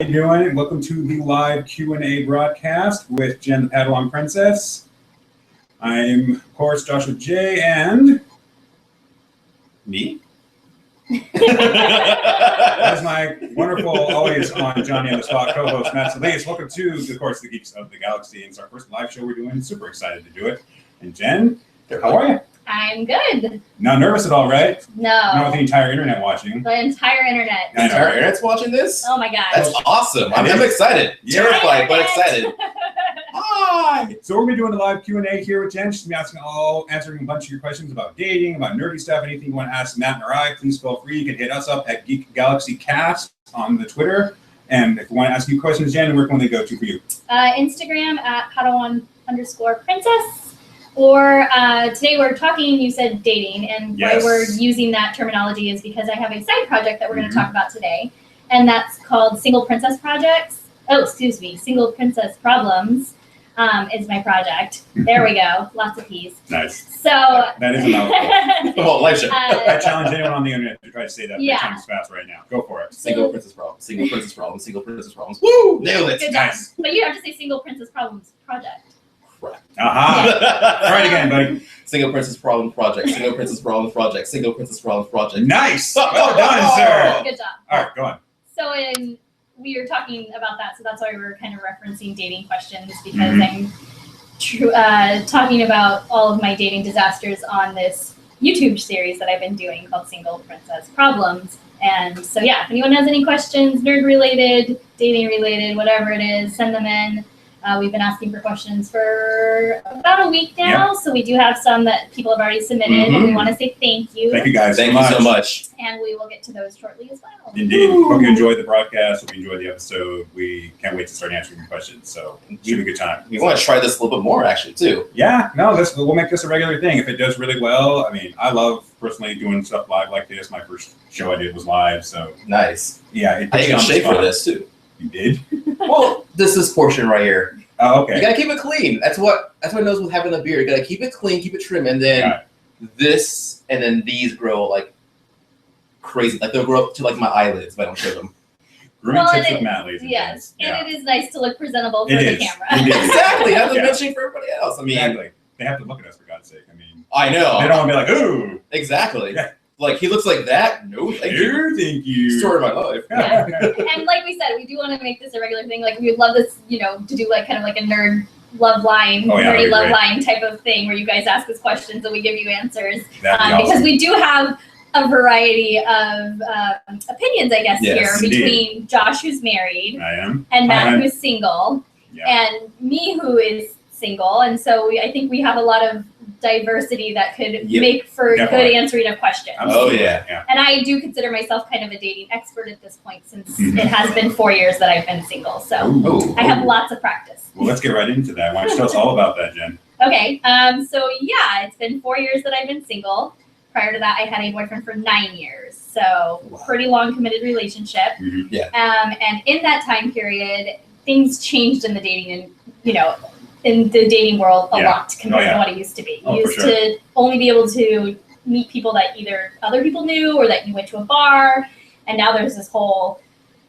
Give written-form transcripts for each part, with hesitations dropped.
How you doing? Welcome to the live Q&A broadcast with Jen, the Padawan Princess. I'm, of course, Joshua J. and me. That's my wonderful, always on Johnny and the Spot co-host Matt Solis. Welcome to, of course, the Geeks of the Galaxy. It's our first live show we're doing. Super excited to do it. And Jen, how are you? I'm good. Not nervous at all, right? No. Not with the entire internet watching. The entire internet. I know, The entire right? internet's watching this? Oh my gosh. That's awesome. I'm excited. Yeah. Terrified, but excited. Hi. So we're going to be doing a live Q&A here with Jen. She's going to be answering a bunch of your questions about dating, about nerdy stuff, anything you want to ask Matt or I, please feel free. You can hit us up at Geek Galaxy Cast on the Twitter. And if you want to ask you questions, Jen, where can they go to for you? Instagram at Padawan_princess. Or today we're talking, you said dating, and Yes. why we're using that terminology is because I have a side project that we're going to talk about today. And that's called Single Princess Projects. Oh, excuse me, Single Princess Problems is my project. There we go. Lots of P's. Nice. So That is a mouthful. Well, live show. I challenge anyone on the internet to try to say that 3 Yeah. times fast right now. Go for it. Single princess problems. Single princess problems. Single princess problems. Woo! Nailed it. Good job. Nice. But you have to say Single Princess Problems Project. Crap. Aha. Try it again, buddy. Single princess problem project. Single princess problem project. Single princess problem project. Nice. Well done, sir. Good job. All right, go on. So we were talking about that, so that's why we were kind of referencing dating questions, because I'm talking about all of my dating disasters on this YouTube series that I've been doing called Single Princess Problems. And so yeah, if anyone has any questions, nerd related, dating related, whatever it is, send them in. We've been asking for questions for about a week now, so we do have some that people have already submitted, and we want to say thank you. Thank you guys Thank you so much. And we will get to those shortly as well. Indeed. Hope you enjoyed the broadcast. Hope you enjoyed the episode. We can't wait to start answering your questions. So it should be a good time. We want to try this a little bit more, actually, too. Yeah, no, we'll make this a regular thing. If it does really well, I mean, I love personally doing stuff live like this. My first show I did was live, so Nice. yeah. It I puts you even on the shave for spot. this, too. You did? Well, this portion right here. Oh, You okay. gotta keep it clean. That's what it knows with having a beard. You gotta keep it clean, keep it trim, and then Got this, and then these grow like crazy. Like they'll grow up to like my eyelids if I don't shave them. Grooming Well, tips and with Matt, ladies and Yes, gents. and it is nice to look presentable for It the is. camera. It is. Exactly. That's Yeah. mentioning for everybody else. I mean, Exactly. They have to look at us, for God's sake. I mean, I know. they don't want to be like, ooh, Exactly. Yeah. Like he looks like that. No, thank you. here, thank you. Story of my life. Yeah. And like we said, we do want to make this a regular thing. Like we would love this, to do like kind of like a nerd love line, Oh, yeah, that'd nerdy be love great. line type of thing where you guys ask us questions and we give you answers. That'd be Because awesome. we do have a variety of opinions, I guess, Yes, here indeed. between Josh, who's married, I am. and Matt, I'm- who's single, Yeah. and me, who is single. And so I think we have a lot of diversity that could Yep. make for Definitely. good answering of questions. Absolutely. Oh, yeah. Yeah. And I do consider myself kind of a dating expert at this point, since Mhm. it has been 4 years that I've been single. So Ooh. I have lots of practice. Well, let's get right into that. Why don't you tell us all about that, Jen? Okay, so yeah, it's been 4 years that I've been single. Prior to that, I had a boyfriend for 9 years. So pretty long committed relationship. Mhm. And in that time period, things changed in the dating and, in the dating world a Yeah. lot compared yeah. to what it used to be. Oh, You for used sure. to only be able to meet people that either other people knew or that you went to a bar. And now there's this whole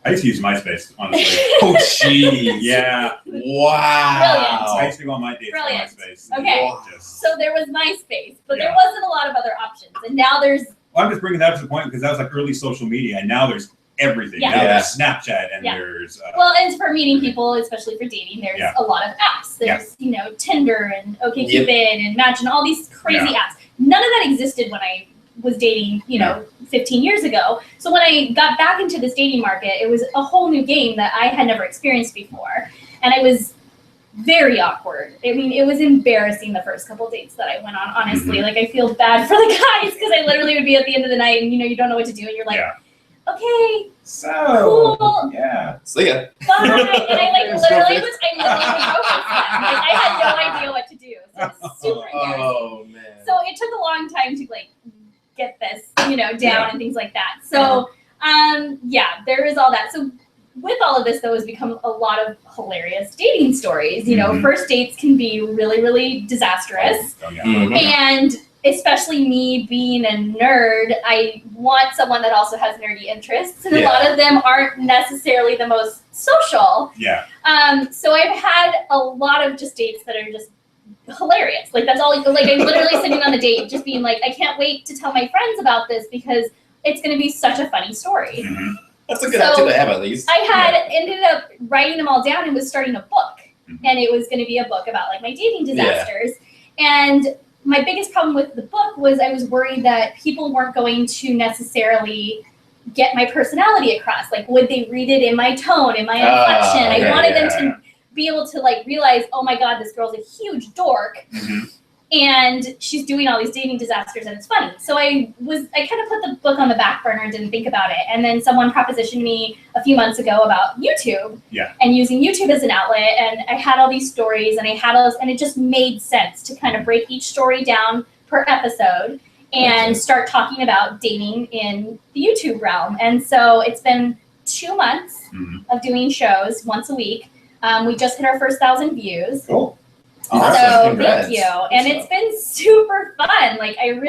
I used to use MySpace, honestly. Oh, jeez. Yeah. Wow. I used to go on my dates on Brilliant. MySpace. Okay. Wow. Just, So there was MySpace, but there Yeah. wasn't a lot of other options. And now there's well, I'm just bringing that up to the point because that was like early social media, and now there's everything. Yeah. Now Yeah. there's Snapchat, and Yeah. there's well, and for meeting people, especially for dating, there's Yeah. a lot of apps. There's Tinder and OkCupid and Match and all these crazy apps. None of that existed when I was dating, 15 years ago. So when I got back into this dating market, it was a whole new game that I had never experienced before, and I was very awkward. I mean, it was embarrassing the first couple dates that I went on, honestly. Like, I feel bad for the guys because I literally would be at the end of the night and, you don't know what to do. And you're like, Yeah. okay, so Cool. yeah. See ya. bye. And I There's no literally fix. was broken. Like, I had no idea what to do. So it was super embarrassing. Oh man. So it took a long time to get this, down Yeah. and things like that. So, there is all that. So with all of this, though, has become a lot of hilarious dating stories. Mhm. First dates can be really, really disastrous. Oh, yeah. Mhm. And especially me being a nerd, I want someone that also has nerdy interests, and a lot of them aren't necessarily the most social. Yeah. So I've had a lot of just dates that are just hilarious. Like, that's all. Like, I'm literally sitting on a date, just being like, I can't wait to tell my friends about this because it's going to be such a funny story. Mm-hmm. That's a good attitude to have, at least. I had ended up writing them all down and was starting a book, and it was going to be a book about like my dating disasters. And my biggest problem with the book was I was worried that people weren't going to necessarily get my personality across. Like, would they read it in my tone, in my inflection? I wanted them to be able to like realize, oh my God, this girl's a huge dork. And she's doing all these dating disasters and it's funny. So I kind of put the book on the back burner and didn't think about it. And then someone propositioned me a few months ago about YouTube and using YouTube as an outlet. And I had all these stories and and it just made sense to kind of break each story down per episode and start talking about dating in the YouTube realm. And so it's been 2 months of doing shows once a week. We just hit our first 1,000 views. Cool. Awesome. So Congrats. thank you. And it's been super fun. Like, I've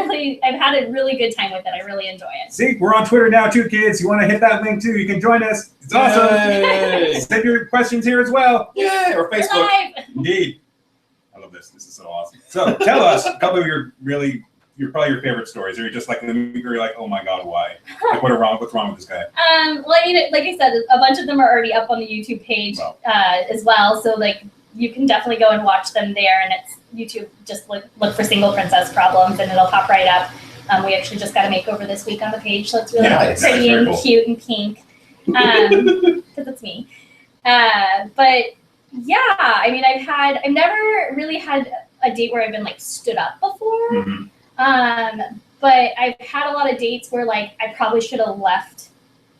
had a really good time with it. I really enjoy it. See, we're on Twitter now too, kids. You want to hit that link too, you can join us. It's awesome. Yay. Send your questions here as well. Yay, or Facebook. Live. Indeed. I love this. This is so awesome. So tell us a couple of your probably your favorite stories, or you're just like, you're like, oh my God, why? Like, what's wrong with this guy? Well, I mean, like I said, a bunch of them are already up on the YouTube page as well. So like, you can definitely go and watch them there, and it's YouTube. Just look for Single Princess Problems, and it'll pop right up. We actually just got a makeover this week on the page, so it's really pretty and cute and pink. Because it's me. But yeah, I mean, I've never really had a date where I've been like stood up before. But I've had a lot of dates where like I probably should have left.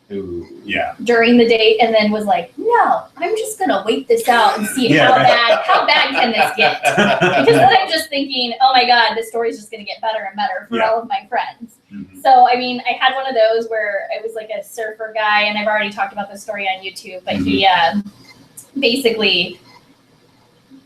During the date, and then was like, no, I'm just gonna wait this out and see how bad can this get? Because then I'm just thinking, oh my God, this story's just gonna get better and better for all of my friends. So I mean, I had one of those where I was like a surfer guy, and I've already talked about this story on YouTube, but he basically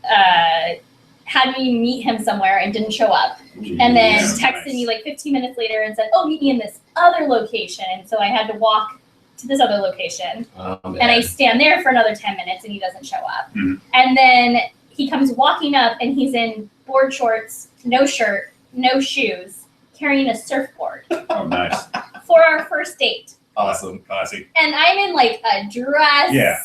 had me meet him somewhere and didn't show up. And then texted me like 15 minutes later and said, oh, meet me in this other location. And so I had to walk to this other location, and I stand there for another 10 minutes and he doesn't show up. And then he comes walking up and he's in board shorts, no shirt, no shoes, carrying a surfboard. Oh, nice. For our first date. Awesome. Classy. And I'm in like a dress. Yeah.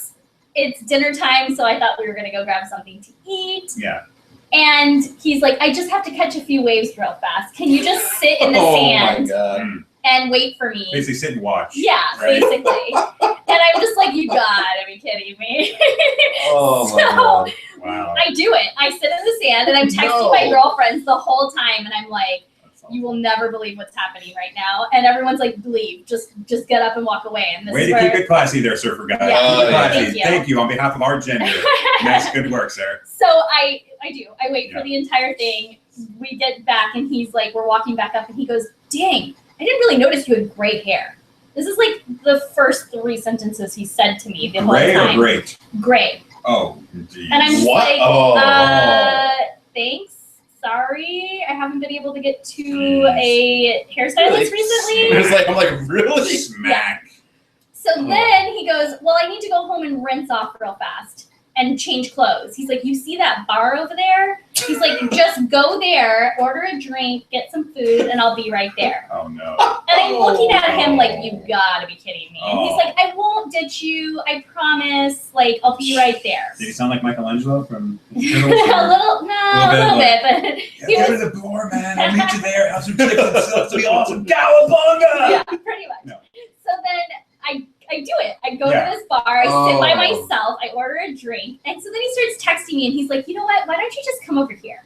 It's dinner time, so I thought we were gonna go grab something to eat. Yeah. And he's like, I just have to catch a few waves real fast. Can you just sit in the sand? Oh my God. And wait for me. Basically sit and watch. Yeah, right? basically. And I'm just like, you gotta be kidding me. Oh my God. Wow. I do it. I sit in the sand and I'm texting my girlfriends the whole time, and I'm like, you will never believe what's happening right now. And everyone's like, leave. Just get up and walk away. And this Way is to where, keep it classy there, surfer guy. Yeah. Classy. Thank you. On behalf of our gender. Nice, good work, sir. So I do. I wait for the entire thing. We get back and he's like, we're walking back up and he goes, dang, I didn't really notice you had gray hair. This is like the first 3 sentences he said to me the whole time. Gray or great? Gray. Oh, geez. And I'm just What? like, thanks. Sorry, I haven't been able to get to a hairstylist recently. I'm like, really? Smack. So then he goes, well, I need to go home and rinse off real fast and change clothes. He's like, you see that bar over there? He's like, just go there, order a drink, get some food, and I'll be right there. Oh, no. And I'm looking at him like, you gotta be kidding me. And he's like, I won't ditch you, I promise. Like, I'll be right there. Did he sound like Michelangelo from a little bit, but he go was, to the bar, man. I'll meet you there. Have some chips and stuff. It'll be awesome. Cowabunga! yeah, pretty much. No. So then I do it. I go to this bar, I sit by myself, I order a drink, and so then he starts texting me and he's like, you know what, why don't you just come over here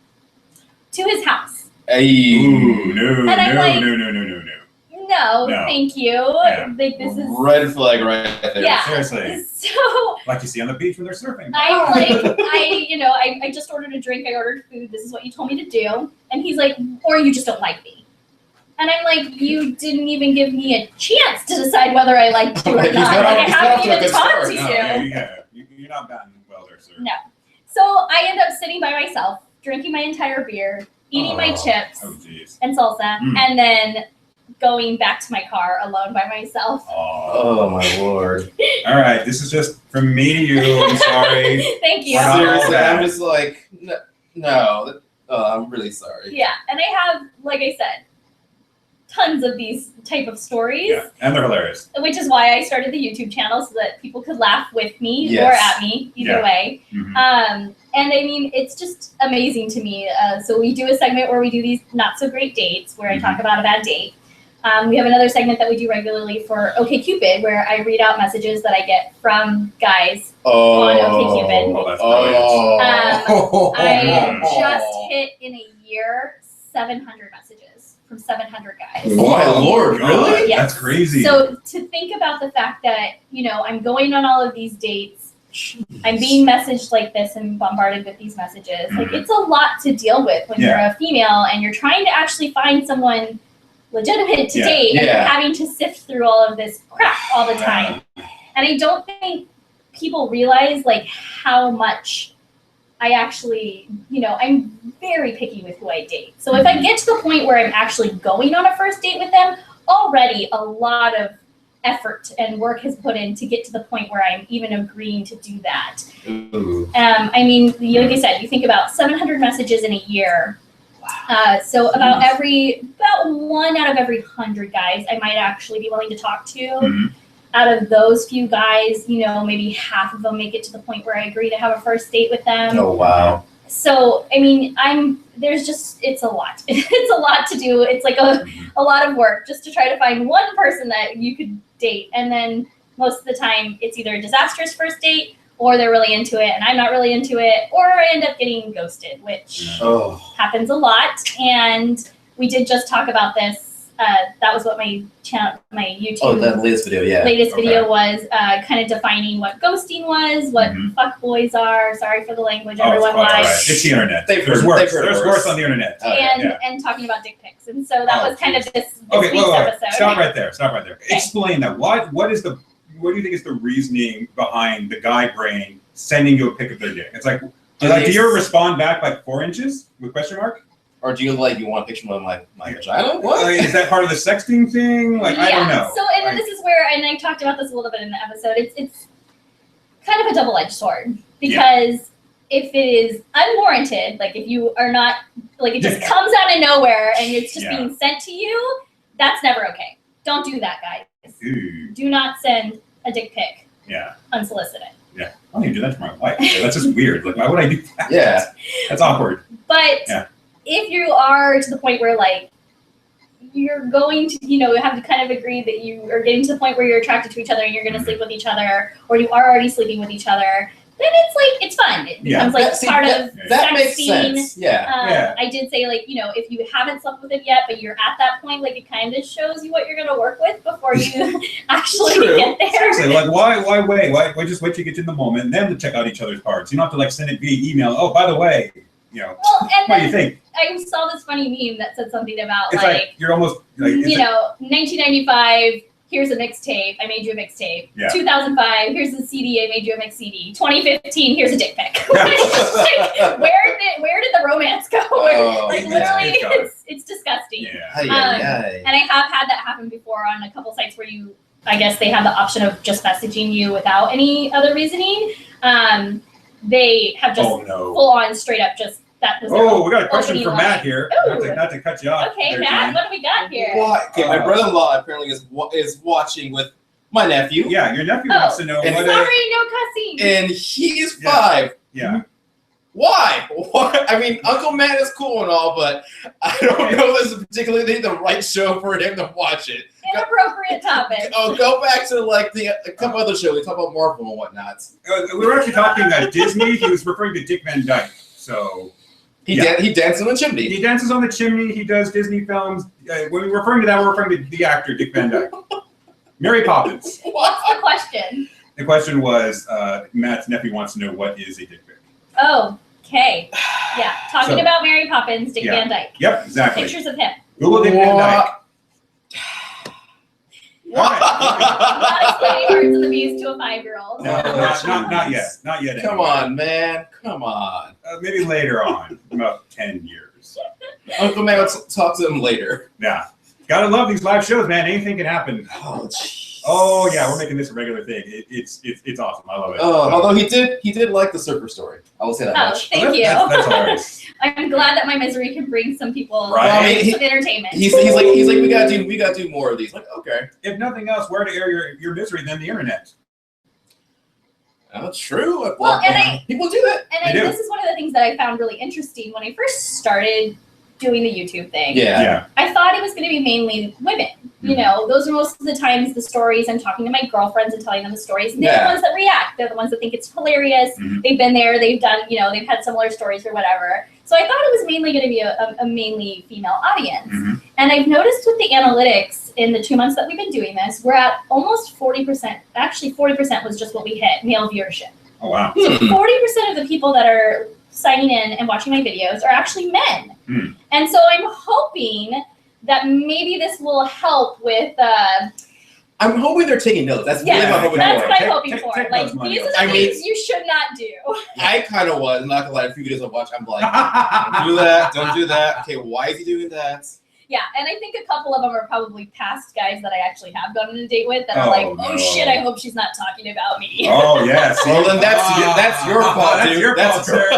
to his house? Hey. Ooh, no, And I'm like, no. Thank you. Yeah. Like, this is Red flag right there. Yeah. Seriously. So Like you see on the beach when they're surfing. I'm like, I just ordered a drink, I ordered food, this is what you told me to do. And he's like, or you just don't like me. And I'm like, you didn't even give me a chance to decide whether I liked you or He's not. not Like, I off haven't to a even good talked start. to No, you. you're not batting well there, sir. No. So I end up sitting by myself, drinking my entire beer, eating my chips Oh, jeez. and salsa, and then going back to my car alone by myself. Oh my lord. All right, this is just from me to you. I'm sorry. Thank you. We're not all Seriously, bad. I'm just like, no. I'm really sorry. Yeah, and I have, like I said, tons of these type of stories. Yeah, and they're hilarious. Which is why I started the YouTube channel, so that people could laugh with me Yes. or at me, either way. Mhm. And I mean, it's just amazing to me. So we do a segment where we do these not so great dates, where I talk about a bad date. We have another segment that we do regularly for OkCupid, where I read out messages that I get from guys on OkCupid. Oh, that's brilliant. I just hit in a year 700 messages from 700 guys. Oh my lord, really? Yes. That's crazy. So to think about the fact that, you know, I'm going on all of these dates, I'm being messaged like this and bombarded with these messages. Like, it's a lot to deal with when you're a female and you're trying to actually find someone legitimate to date, and you're having to sift through all of this crap all the time. And I don't think people realize like how much I actually, you know, I'm very picky with who I date. So if I get to the point where I'm actually going on a first date with them, already a lot of effort and work has put in to get to the point where I'm even agreeing to do that. I mean, like I said, you think about 700 messages in a year. So about one out of every 100 guys I might actually be willing to talk to. Out of those few guys, you know, maybe half of them make it to the point where I agree to have a first date with them. Oh wow. So, I mean, it's a lot. It's a lot to do. It's like a lot of work just to try to find one person that you could date. And then most of the time it's either a disastrous first date, or they're really into it and I'm not really into it, or I end up getting ghosted, which happens a lot. And we did just talk about this. That was what my YouTube. Oh, that latest video, Latest video was kind of defining what ghosting was, what fuck boys are. Sorry for the language, everyone. Right. It's the internet. There's worse. There's worse on the internet. And talking about dick pics, and so that was kind of this Okay, week's episode. Stop right there. Okay. Explain that. What do you think is the reasoning behind the guy brain sending you a pic of their dick? It's like, do you respond back like 4 inches with question mark? Or do you want a picture of my vagina? What? Is that part of the sexting thing? Like, I don't know. So, and then this is where, and I talked about this a little bit in the episode, it's kind of a double-edged sword. Because if it is unwarranted, like if you are not, like it just comes out of nowhere and it's just being sent to you, that's never okay. Don't do that, guys. Do not send a dick pic unsolicited. Yeah, I don't even do that to my wife. That's just weird. Like, why would I do that? Yeah. That's awkward. But if you are to the point where like you're going to, you know, you have to kind of agree that you are getting to the point where you're attracted to each other and you're going to sleep with each other, or you are already sleeping with each other, then it's like, it's fun. It becomes like part of that sex makes scene. sense. Yeah. I did say, like, you know, if you haven't slept with it yet, but you're at that point, like it kind of shows you what you're going to work with before you actually get there. Seriously, like why wait? Why just wait till you get in the moment and then to check out each other's parts? You don't have to like send it via email. Oh, by the way, you know, what do you think? I saw this funny meme that said something about it's like you're almost like, you know, 1995. Here's a mixtape. I made you a mixtape. 2005. Here's a CD. I made you a mix CD. 2015. Here's a dick pic. Like, where did the romance go? Like literally, it's disgusting. And I have had that happen before on a couple sites where I guess they have the option of just messaging you without any other reasoning. They have just full on straight up just. We got a question from Matt here. Not to cut you off. Okay, Matt, what do we got here? Okay, my brother-in-law apparently is watching with my nephew. Yeah, your nephew wants to know. Sorry, no cussing. And he's 5. Yeah. Why? I mean, Uncle Matt is cool and all, but I don't know if this is particularly the right show for him to watch it. Inappropriate topic. Go back to like a couple other shows. We talk about Marvel and whatnot. We were actually talking Disney. He was referring to Dick Van Dyke. So. He dances on the chimney. He dances on the chimney. He does Disney films. When we're referring to that, we're referring to the actor, Dick Van Dyke. Mary Poppins. What's the question? The question was, Matt's nephew wants to know what is a dick pic. Oh, okay. Yeah, talking about Mary Poppins, Dick Van Dyke. Yep, exactly. Pictures of him. Google Dick Van Dyke. Not explaining Birds of the Bees to a 5-year-old. No, not yet. Not yet. Come on, man. Come on. Maybe later on, about 10 years. Uncle Matt will talk to him later. Yeah. Gotta love these live shows, man. Anything can happen. Oh, jeez. Oh yeah, we're making this a regular thing. It's awesome. I love it. Although he did like the surfer story. I will say that much. Thank you. That's hilarious. I'm glad that my misery can bring some people Right. some entertainment. He's like we gotta do more of these. Like, okay. If nothing else, where to air your misery than the internet? That's true. Well, and people do that. And this is one of the things that I found really interesting when I first started doing the YouTube thing. Yeah. I thought it was going to be mainly women. You know, those are most of the times the stories I'm talking to my girlfriends and telling them the stories. And they're the ones that react. They're the ones that think it's hilarious. They've been there. They've done, they've had similar stories or whatever. So I thought it was mainly going to be a mainly female audience. And I've noticed with the analytics in the 2 months that we've been doing this, we're at almost 40%. Actually, 40% was just what we hit, male viewership. Oh, wow. So 40% of the people that are signing in and watching my videos are actually men. And so I'm hoping that maybe this will help with... I'm hoping they're taking notes. That's really what I'm hoping that's for. what I'm hoping for. Like, these are the things you should not do. I kind of was. I'm not going to lie. A few videos I watch, I'm like, don't do that. Okay, why is he doing that? Yeah, and I think a couple of them are probably past guys that I actually have gone on a date with that are like, oh shit, I hope she's not talking about me. Oh, yes. Well, then that's your fault, dude. That's your fault, That's sir.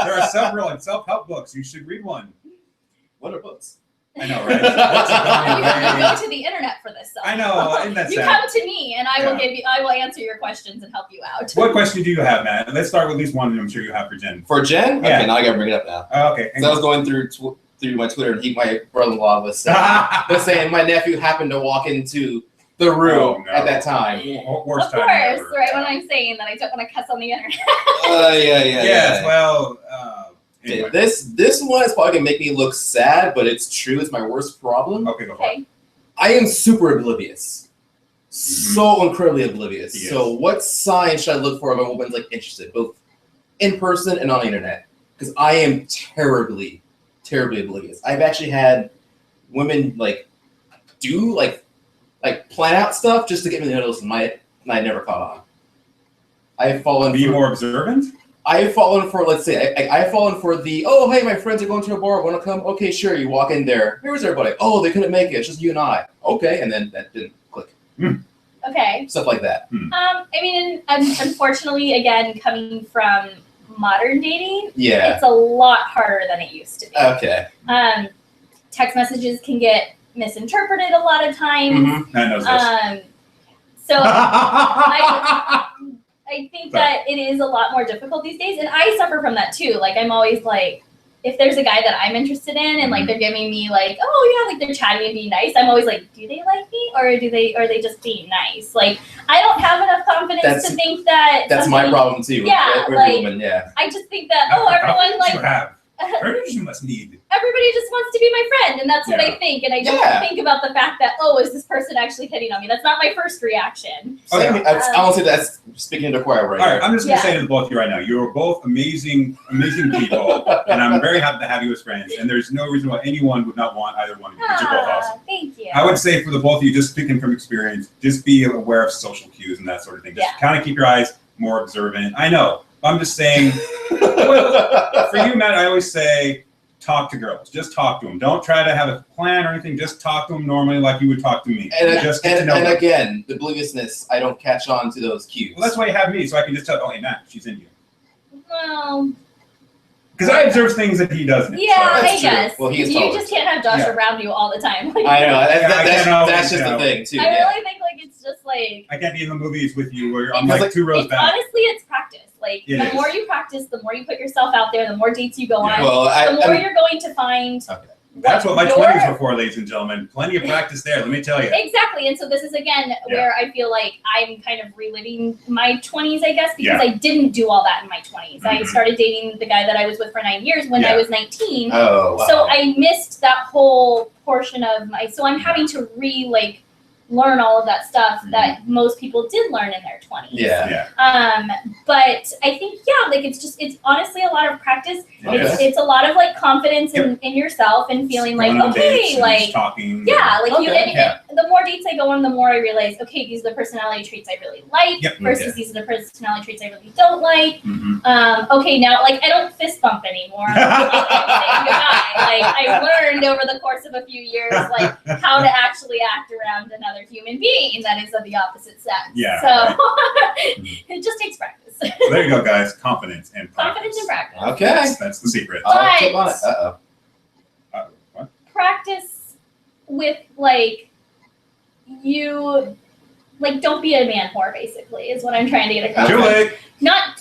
There are several self-help books. You should read one. What are books? I know, right? You have to go to the internet for this stuff. I know. Isn't that You sad? come to me, and I will answer your questions and help you out. What question do you have, Matt? Let's start with at least one that I'm sure you have for Jen. For Jen? Yeah. Okay, now I got to bring it up now. Okay. So I was going through my Twitter, and my brother-in-law was saying my nephew happened to walk into the room at that time. Worst Of time course, ever. right when I'm saying that I don't want to cuss on the internet. Yes, well, Okay, anyway. this one is probably gonna make me look sad, but it's true. It's my worst problem. Okay, go for it. Okay. I am super oblivious, so incredibly oblivious. Yes. So, what sign should I look for if a woman's like interested, both in person and on the internet? Because I am terribly oblivious. I've actually had women do plan out stuff just to get me the notice, and I never caught on. I have fallen. Be more observant. I have fallen for, let's say, I've fallen for the, oh, hey, my friends are going to a bar, want to come? Okay, sure, you walk in there. Here's everybody. Oh, they couldn't make it, it's just you and I. Okay, and then that didn't click. Okay. Stuff like that. I mean, unfortunately, again, coming from modern dating, Yeah. it's a lot harder than it used to be. Okay. Text messages can get misinterpreted a lot of times. I know this. So I think that it is a lot more difficult these days, and I suffer from that too. Like, I'm always like, if there's a guy that I'm interested in, and like they're giving me like, oh yeah, like they're chatting and being nice, I'm always like, do they like me, or are they just being nice? Like, I don't have enough confidence to think that. That's my problem too. Yeah, with like, women, yeah. I just think that everyone like. You must need. Everybody just wants to be my friend, and that's what I think. And I don't think about the fact that, is this person actually hitting on me? That's not my first reaction. I won't say that's speaking to choir right All right, here. I'm just going to say to the both of you right now, you're both amazing people, and I'm very happy to have you as friends. And there's no reason why anyone would not want either one of you, because you're both awesome. Thank you. I would say for the both of you, just speaking from experience, just be aware of social cues and that sort of thing. Just kind of keep your eyes more observant. I know. I'm just saying, for you, Matt, I always say, talk to girls. Just talk to them. Don't try to have a plan or anything. Just talk to them normally like you would talk to me. And again, the obliviousness, I don't catch on to those cues. Well, that's why you have me, so I can just tell, hey, Matt, she's in you. Well... Because I observe things that he doesn't. Yeah, I guess. Well, you just can't have Josh around you all the time. Like, I know. That's just the thing, too. I really think it's just like... I can't be in the movies with you where I'm like 2 rows back. Honestly, it's practice. Like, the more you practice, the more you put yourself out there, the more dates you go on, the more you're going to find... Okay. That's what my 20s were for, ladies and gentlemen. Plenty of practice there, let me tell you. Exactly, and so this is, again, where I feel like I'm kind of reliving my 20s, I guess, because I didn't do all that in my 20s. I started dating the guy that I was with for 9 years when I was 19. Oh, wow. So I missed that whole portion of so I'm having to learn all of that stuff that most people did learn in their 20s. Yeah. But I think, it's honestly a lot of practice. Okay. It's a lot of confidence in yourself and feeling like, okay, like, talking. yeah, like the more dates I go on, the more I realize, okay, these are the personality traits I really like versus these are the personality traits I really don't like. Okay, now like I don't fist bump anymore. Like I learned over the course of a few years like how to actually act around another human being that is of the opposite sex. Yeah. So it just takes practice. So there you go, guys. Confidence and practice. Confidence and practice. Okay. That's the secret. I'll keep on it. What? Practice with like you like don't be a man whore basically is what I'm trying to get across. Too late. Not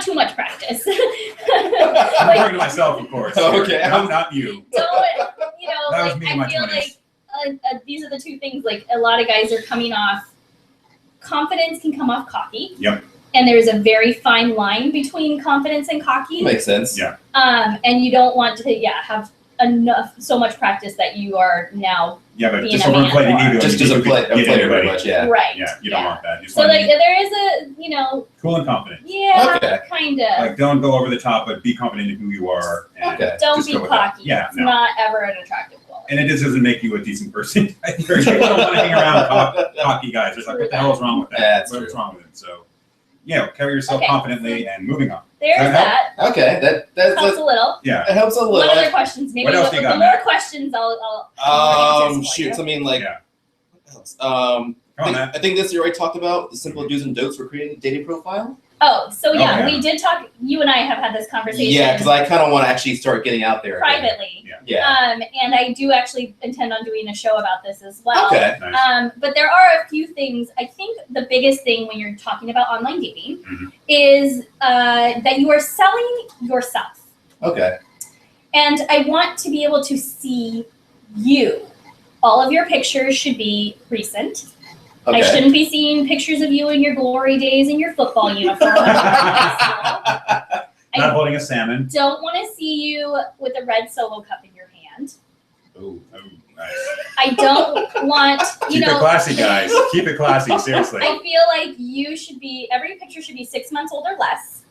too much practice. I'm talking to myself, of course. Okay. Not you. Don't That was like me in my I feel 20s. like these are the two things like a lot of guys are coming off. Confidence can come off cocky. Yep. And there's a very fine line between confidence and cocky. Makes sense. Yeah. And you don't want to have so much practice that you are now But being just a man overplay the whore. ego. Just You a can player get pretty everybody. much, yeah. right. Yeah, you don't want that. You just So want to like be there is a cool and confident. Okay. kind of. Like, don't go over the top, but be confident in who you are. And Okay. Don't just be go with that. cocky. Yeah, It's no. not ever an attractive quality. And it just doesn't make you a decent person. People don't want to hang around cocky guys. It's like, what the hell is wrong with that? That's What's true. wrong with it? So, carry yourself Okay. confidently and moving on. There's Does that that. Okay. That Helps a little. Yeah. it helps a little. What other questions? Maybe What else do you got, the more Matt? questions I'll answers for you. Shoot. I mean, like, Yeah. what else? Come on, Matt. I think this you already talked about the simple do's and don'ts for creating a dating profile. Oh, so yeah, yeah. we did talk. You and I have had this conversation. Yeah, because I kind of want to actually start getting out there again. privately. Yeah. And I do actually intend on doing a show about this as well. Okay. Nice. But there are a few things. I think the biggest thing when you're talking about online dating Mhm. is that you are selling yourself. Okay. And I want to be able to see you. All of your pictures should be recent. Okay. I shouldn't be seeing pictures of you in your glory days in your football uniform. Not I holding a salmon. don't want to see you with a red Solo cup in your hand. Oh, nice. I don't want, Keep it classy, guys. Keep it classy. Seriously. I feel like you should be, every picture should be 6 months old or less.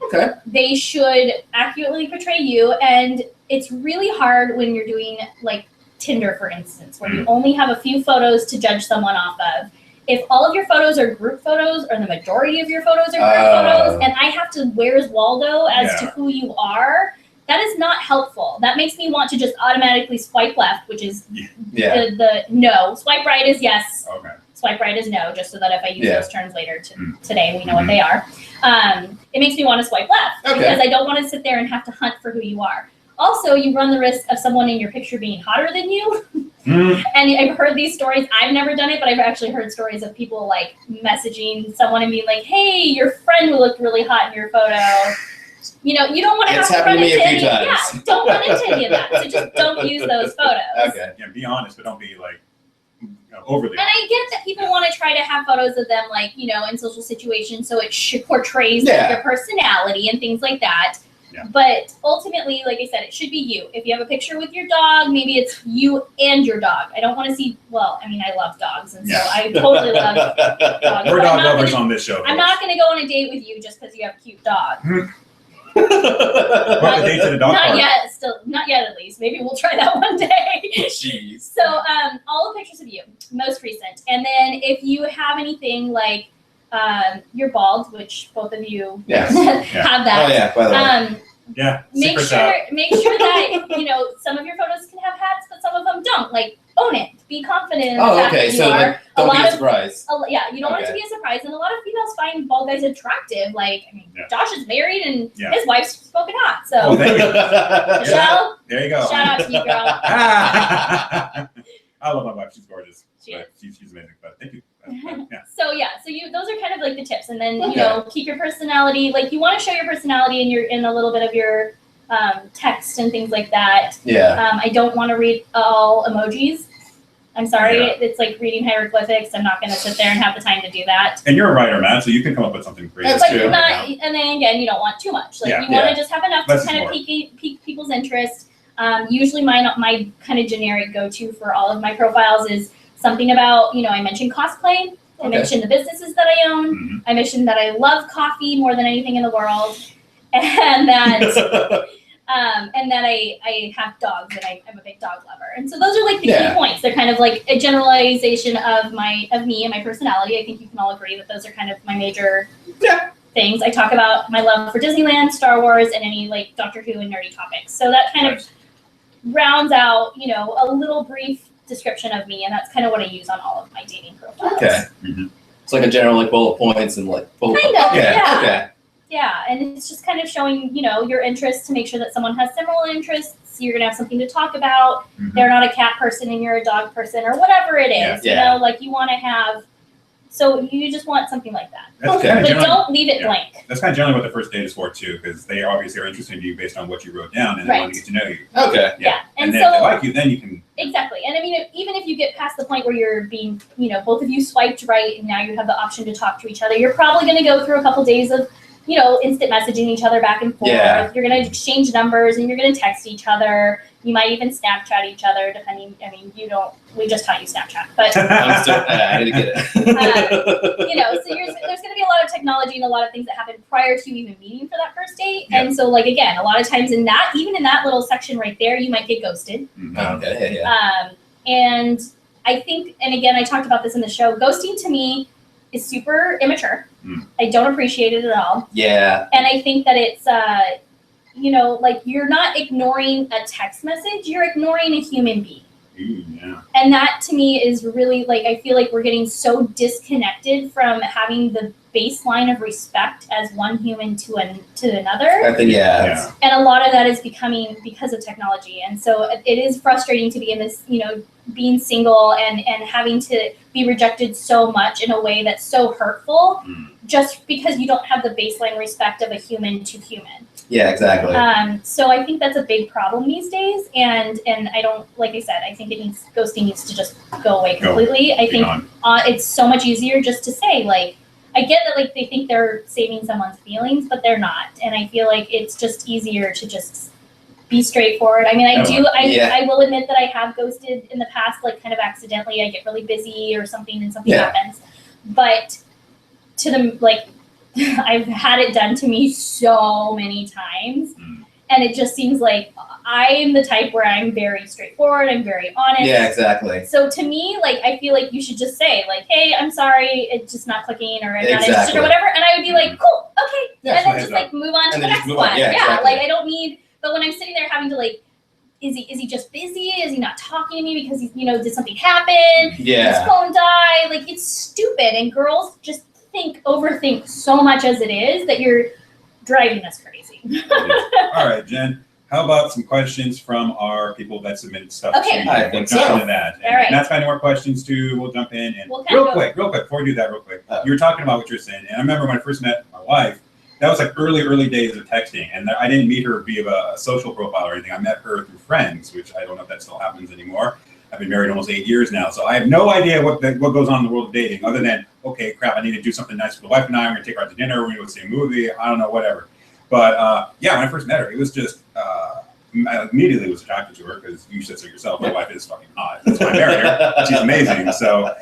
Okay. They should accurately portray you. And it's really hard when you're doing like Tinder, for instance, where you only have a few photos to judge someone off of. If all of your photos are group photos or the majority of your photos are group photos, and I have to where's Waldo as to who you are, that is not helpful. That makes me want to just automatically swipe left, which is Yeah. the no. Swipe right is yes. Okay. Swipe right is no, just so that if I use Yeah. those terms later today, we know what they are. It makes me want to swipe left Okay. because I don't want to sit there and have to hunt for who you are. Also, you run the risk of someone in your picture being hotter than you. Mm. And I've heard these stories. I've never done it, but I've actually heard stories of people like messaging someone and being like, "Hey, your friend looked really hot in your photo." You know, you don't want to have It's to run happened to me into a few any. times. Yeah, don't run into any of that. So just don't use those photos. Okay. Yeah, be honest, but don't be like overly. And I get that people want to try to have photos of them, like, you know, in social situations, so it portrays like, Yeah. their personality and things like that. Yeah. But ultimately, like I said, it should be you. If you have a picture with your dog, maybe it's you and your dog. I don't want to see. Well, I mean, I love dogs, and so Yeah. I totally love dogs. We're but dog I'm not lovers gonna- on this show. I'm not going to go on a date with you just because you have a cute dog. What, the date to the dog Not park? yet. Still, not yet. At least, maybe we'll try that one day. Jeez. So, all the pictures of you, most recent, and then if you have anything like you're bald, which both of you Yes. have that. Oh yeah. By the way. Yeah. Make secret's sure out. that you know some of your photos can have hats, but some of them don't. Like own it. Be confident in the Oh, fact okay. that you So are. like, A don't lot be a of surprise. yeah, you don't want it to Okay. be a surprise, and a lot of females find bald guys attractive. Like, I mean, Yeah. Josh is married and Yeah. his wife's smoking hot. So, Oh, thank you. Michelle, There you go. shout out to you, girl. I love my wife. She's gorgeous. She But she's amazing. But thank you. Yeah. So yeah, so those are kind of like the tips, and then Okay. you know, keep your personality. Like you want to show your personality in a little bit of your text and things like that. Yeah. I don't want to read all emojis. I'm sorry, Yeah. it's like reading hieroglyphics. I'm not going to sit there and have the time to do that. And you're a writer, Matt, so you can come up with something creative. That's But true. not, and then again, you don't want too much. Like Yeah. you want Yeah. to just have enough Less to is kind of more. pique people's interest. Usually, my kind of generic go-to for all of my profiles is something about, you know, I mentioned cosplay. I Okay. mentioned the businesses that I own. Mhm. I mentioned that I love coffee more than anything in the world, and that And that I have dogs, and I'm a big dog lover. And so those are like the key Yeah. points. They're kind of like a generalization of me and my personality. I think you can all agree that those are kind of my major things. I talk about my love for Disneyland, Star Wars, and any like Doctor Who and nerdy topics. So that kind of rounds out, a little brief description of me, and that's kind of what I use on all of my dating profiles. Okay. Mhm. It's like a general like bullet points and like bullet Kind of, Okay. yeah. Okay. Yeah, and it's just kind of showing, your interests to make sure that someone has similar interests. You're gonna have something to talk about. Mhm. They're not a cat person and you're a dog person, or whatever it is. Yeah. Like you want to have. So you just want something like that, That's Okay. kinda but generally- don't leave it yeah. blank. That's kind of generally what the first date is for too, because they obviously are interested in you based on what you wrote down, and they Right. want to get to know you. Okay. Yeah, And and then if they so like you, then you can. exactly. And I mean, even if you get past the point where you're being, both of you swiped right, and now you have the option to talk to each other, you're probably going to go through a couple days of instant messaging each other back and forth. Yeah. You're going to exchange numbers, and you're going to text each other. You might even Snapchat each other, depending. I mean, we just taught you Snapchat, but I'm still, I need to get it. so there's going to be a lot of technology and a lot of things that happen prior to you even meeting for that first date. Yeah. And so, like, again, a lot of times even in that little section right there, you might get ghosted. Okay. Yeah. And I think, and again, I talked about this in the show, ghosting to me is super immature. Mm. I don't appreciate it at all. Yeah. And I think that it's, like you're not ignoring a text message, you're ignoring a human being. Yeah. And that to me is really like, I feel like we're getting so disconnected from having the baseline of respect as one human to another. I think Yeah. And a lot of that is becoming because of technology. And so it is frustrating to be in this, being single and having to be rejected so much in a way that's so hurtful, just because you don't have the baseline respect of a human to human. Yeah. Exactly. So I think that's a big problem these days. And I don't, like I said, I think ghosting needs to just go away completely. I think it's so much easier just to say, like, I get that, like, they think they're saving someone's feelings, but they're not. And I feel like it's just easier to just be straightforward. I mean, I will admit that I have ghosted in the past, like, kind of accidentally. I get really busy or something and something happens. But to them, like, I've had it done to me so many times. And it just seems like I'm the type where I'm very straightforward. I'm very honest. Yeah. Exactly. So to me, like, I feel like you should just say, like, hey, I'm sorry, it's just not clicking, or I'm not interested, or whatever. And I would be like, cool, okay. Yeah, and then just like move on to the next one. Yeah, exactly. Like I don't need, but when I'm sitting there having to like, is he just busy? Is he not talking to me because he's, did something happen? Yeah. His phone died? Like, it's stupid. And girls just overthink so much as it is that you're driving us crazy. All right, Jen. How about some questions from our people that submitted stuff? Okay. To I we'll think jump so. into that. And All right. Matt's finding more questions too. We'll jump in and We'll kind of real quick, before we do that, real quick. You were talking about what you're saying, and I remember when I first met my wife. That was like early days of texting, and I didn't meet her via a social profile or anything. I met her through friends, which I don't know if that still happens anymore. I've been married almost 8 years now, so I have no idea what goes on in the world of dating, other than, okay, crap, I need to do something nice for the wife and I. We're gonna take her out to dinner. We're gonna go see a movie. I don't know, whatever. But yeah, when I first met her, it was just I immediately was attracted to her because you said so yourself. My wife is fucking hot. That's why I married her. She's amazing. So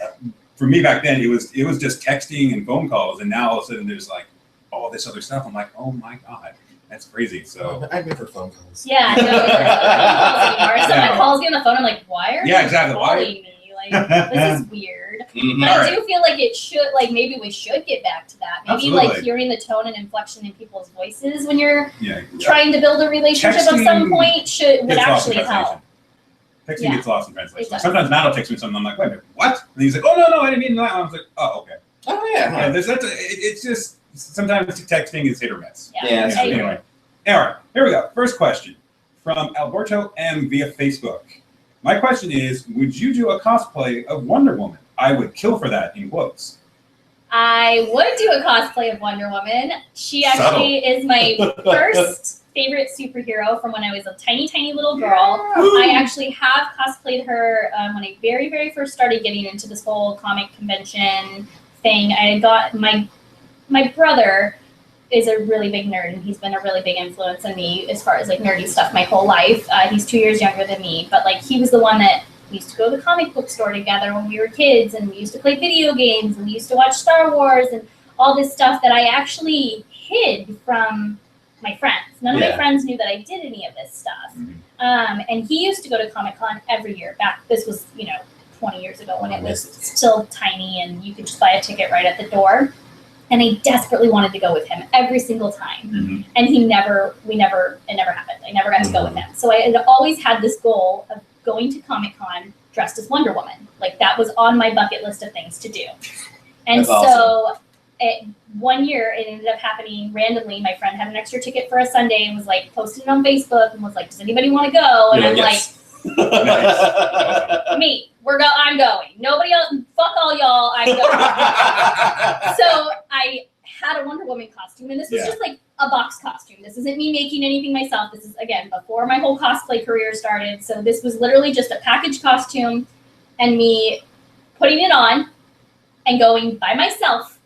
for me back then, it was just texting and phone calls, and now all of a sudden there's like all this other stuff. I'm like, oh my god, that's crazy. So I never phone calls. Yeah, no, anymore. Someone calls me on the phone, I'm like, why are you calling me? Like, this is weird. Mhm. But I do feel like it should, like, maybe we should get back to that. Maybe like Absolutely. hearing the tone and inflection in people's voices when you're yeah, trying to build a relationship at some point would gets lost in actually help. translation. Texting Yeah. gets lost in translation. It does. Sometimes Matt will text me something. I'm like, wait a minute, what? And he's like, oh no, I didn't mean that. I was like, oh okay. Oh yeah. Yeah, it's just sometimes texting is hit or miss. Yeah, I agree. Anyway, all right, here we go. First question from Alberto M via Facebook. My question is, would you do a cosplay of Wonder Woman? I would kill for that, in quotes. I would do a cosplay of Wonder Woman. She actually is my first favorite superhero from when I was a tiny little girl. I actually have cosplayed her when I very, very first started getting into this whole comic convention thing. I had got my brother is a really big nerd, and he's been a really big influence on me as far as like nerdy stuff my whole life. He's 2 years younger than me, but like he was the one that we used to go to the comic book store together when we were kids, and we used to play video games, and we used to watch Star Wars and all this stuff that I actually hid from my friends. None of my friends knew that I did any of this stuff. And he used to go to Comic-Con every year. This was, 20 years ago when it was still tiny and you could just buy a ticket right at the door. And I desperately wanted to go with him every single time. And it never happened. I never got to go with him. So I had always had this goal of going to Comic-Con dressed as Wonder Woman. Like that was on my bucket list of things to do. And That's awesome. One year it ended up happening randomly. My friend had an extra ticket for a Sunday and was like posted it on Facebook and was like, does anybody want to go? And I'm like, me, I'm going. Nobody else, fuck all y'all, I'm going. So I had a Wonder Woman costume, and this was just like a box costume. This isn't me making anything myself. This is, again, before my whole cosplay career started. So this was literally just a packaged costume and me putting it on and going by myself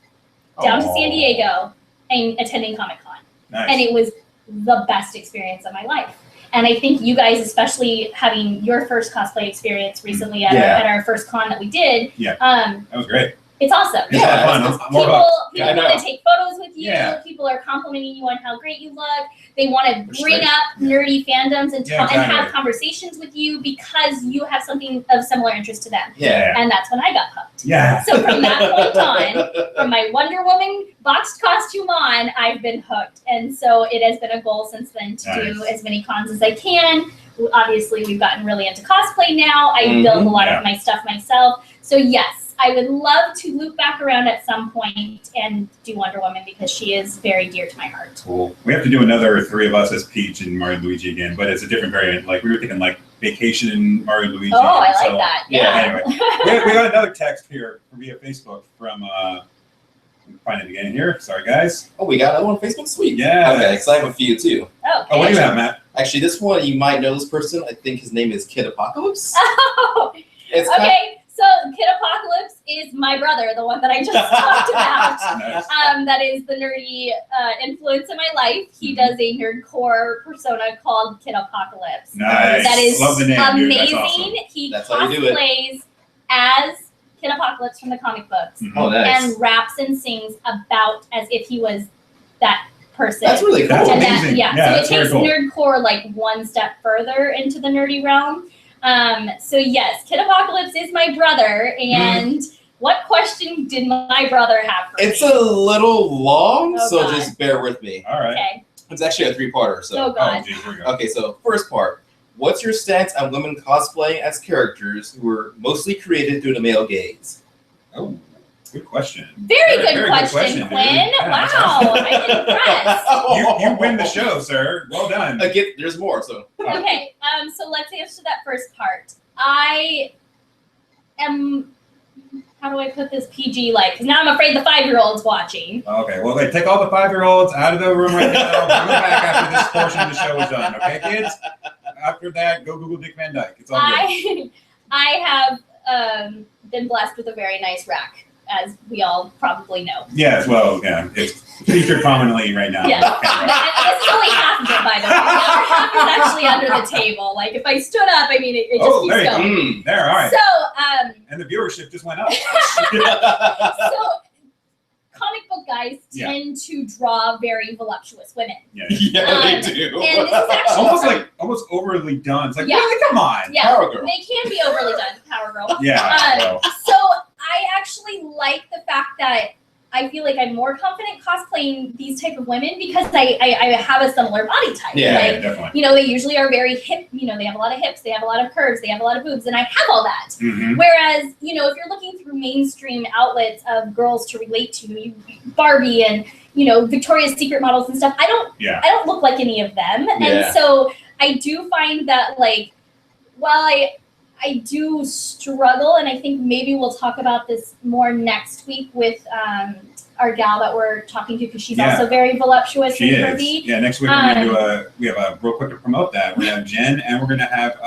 down to San Diego and attending Comic-Con. Nice. And it was the best experience of my life. And I think you guys, especially having your first cosplay experience recently at our first con that we did, that was great. It's awesome. Yeah, fun. People want to take photos with you. Yeah. People are complimenting you on how great you look. They want to bring up nerdy fandoms and have conversations with you because you have something of similar interest to them. Yeah. And that's when I got hooked. Yeah. So from that point on, from my Wonder Woman boxed costume on, I've been hooked. And so it has been a goal since then to do as many cons as I can. Obviously, we've gotten really into cosplay now. I build a lot of my stuff myself. So yes, I would love to loop back around at some point and do Wonder Woman because she is very dear to my heart. Cool. We have to do another three of us as Peach and Mario and Luigi again, but it's a different variant. Like we were thinking like Vacation Mario and Luigi. Oh, I like that. Yeah. Anyway, we got another text here via Facebook from let me find it again here. Sorry guys. Oh, we got another one on Facebook? Sweet. Yeah. Okay, because I have a few too. Oh, what do you have, Matt? Actually, this one, you might know this person. I think his name is Kid Apocalypse. Oh, It's so Kid Apocalypse is my brother, the one that I just talked about. Nice. That is the nerdy influence in my life. He does a nerdcore persona called Kid Apocalypse. Nice. That is Love the name, amazing. dude. That's awesome. He That's how you do it. cosplays as Kid Apocalypse from the comic books Oh, nice. and raps and sings about as if he was that person. That's really cool. That's And amazing. so it takes cool. nerdcore like one step further into the nerdy realm. So yes, Kid Apocalypse is my brother, and what question did my brother have for me? It's a little long, Oh, so God. just bear with me. All right. Okay. It's actually a three-parter. So. Oh God. geez, here we go. Okay, so first part. What's your stance on women cosplaying as characters who were mostly created through the male gaze? Oh, good question. Very good Very question, dude. Quinn. Yeah, that's Wow, awesome. I'm impressed. You win the show, sir. Well done. Again, there's more, so. Okay, so let's answer that first part. I am, how do I put this PG like? Because now I'm afraid the 5-year-old's watching. Okay, well, wait, take all the 5-year-olds out of the room right now. Bring them back after this portion of the show is done. Okay, kids? After that, go Google Dick Van Dyke. It's all good. I have been blessed with a very nice rack, as we all probably know. Yes, well, yeah, it's featured prominently right now. Yeah, this is only half of it, by the way. The other half is actually under the table. Like, if I stood up, I mean, it just keeps there you going. go. There, all right. So, And the viewership just went up. so comic book guys Yeah. tend to draw very voluptuous women. Yeah. Yeah, they do. And this is actually almost overly done. It's like, Yeah. really? Come on. Yeah, Power Girl. they can be overly done, Power Girl. Yeah. well, So I actually like the fact that I feel like I'm more confident cosplaying these type of women because I have a similar body type. Yeah, Like, definitely. they usually are very hip, they have a lot of hips, they have a lot of curves, they have a lot of boobs, and I have all that. Mhm. Whereas, if you're looking through mainstream outlets of girls to relate to, Barbie and, Victoria's Secret models and stuff, I don't look like any of them. Yeah. And so I do find that, like, while I do struggle, and I think maybe we'll talk about this more next week with our gal that we're talking to, because she's also very voluptuous She and is. curvy. Yeah, next week we're going to we have a real quick to promote that. We're going to have Jen, and we're going to have,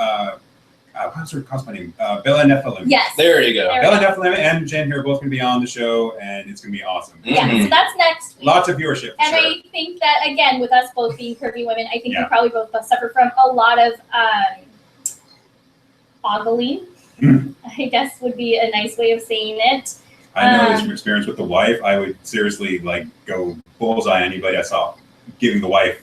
what's her cosplay name? Bella Nephilim. Yes. There you go. There Bella Nephilim and Jen here are both going to be on the show, and it's going to be awesome. Yeah, Mhm. so that's next week. Lots of viewership. For And sure. I think that, again, with us both being curvy women, I think Yeah. we probably both suffer from a lot of ogling, I guess would be a nice way of saying it. I know this from experience with the wife. I would seriously go bullseye anybody I saw giving the wife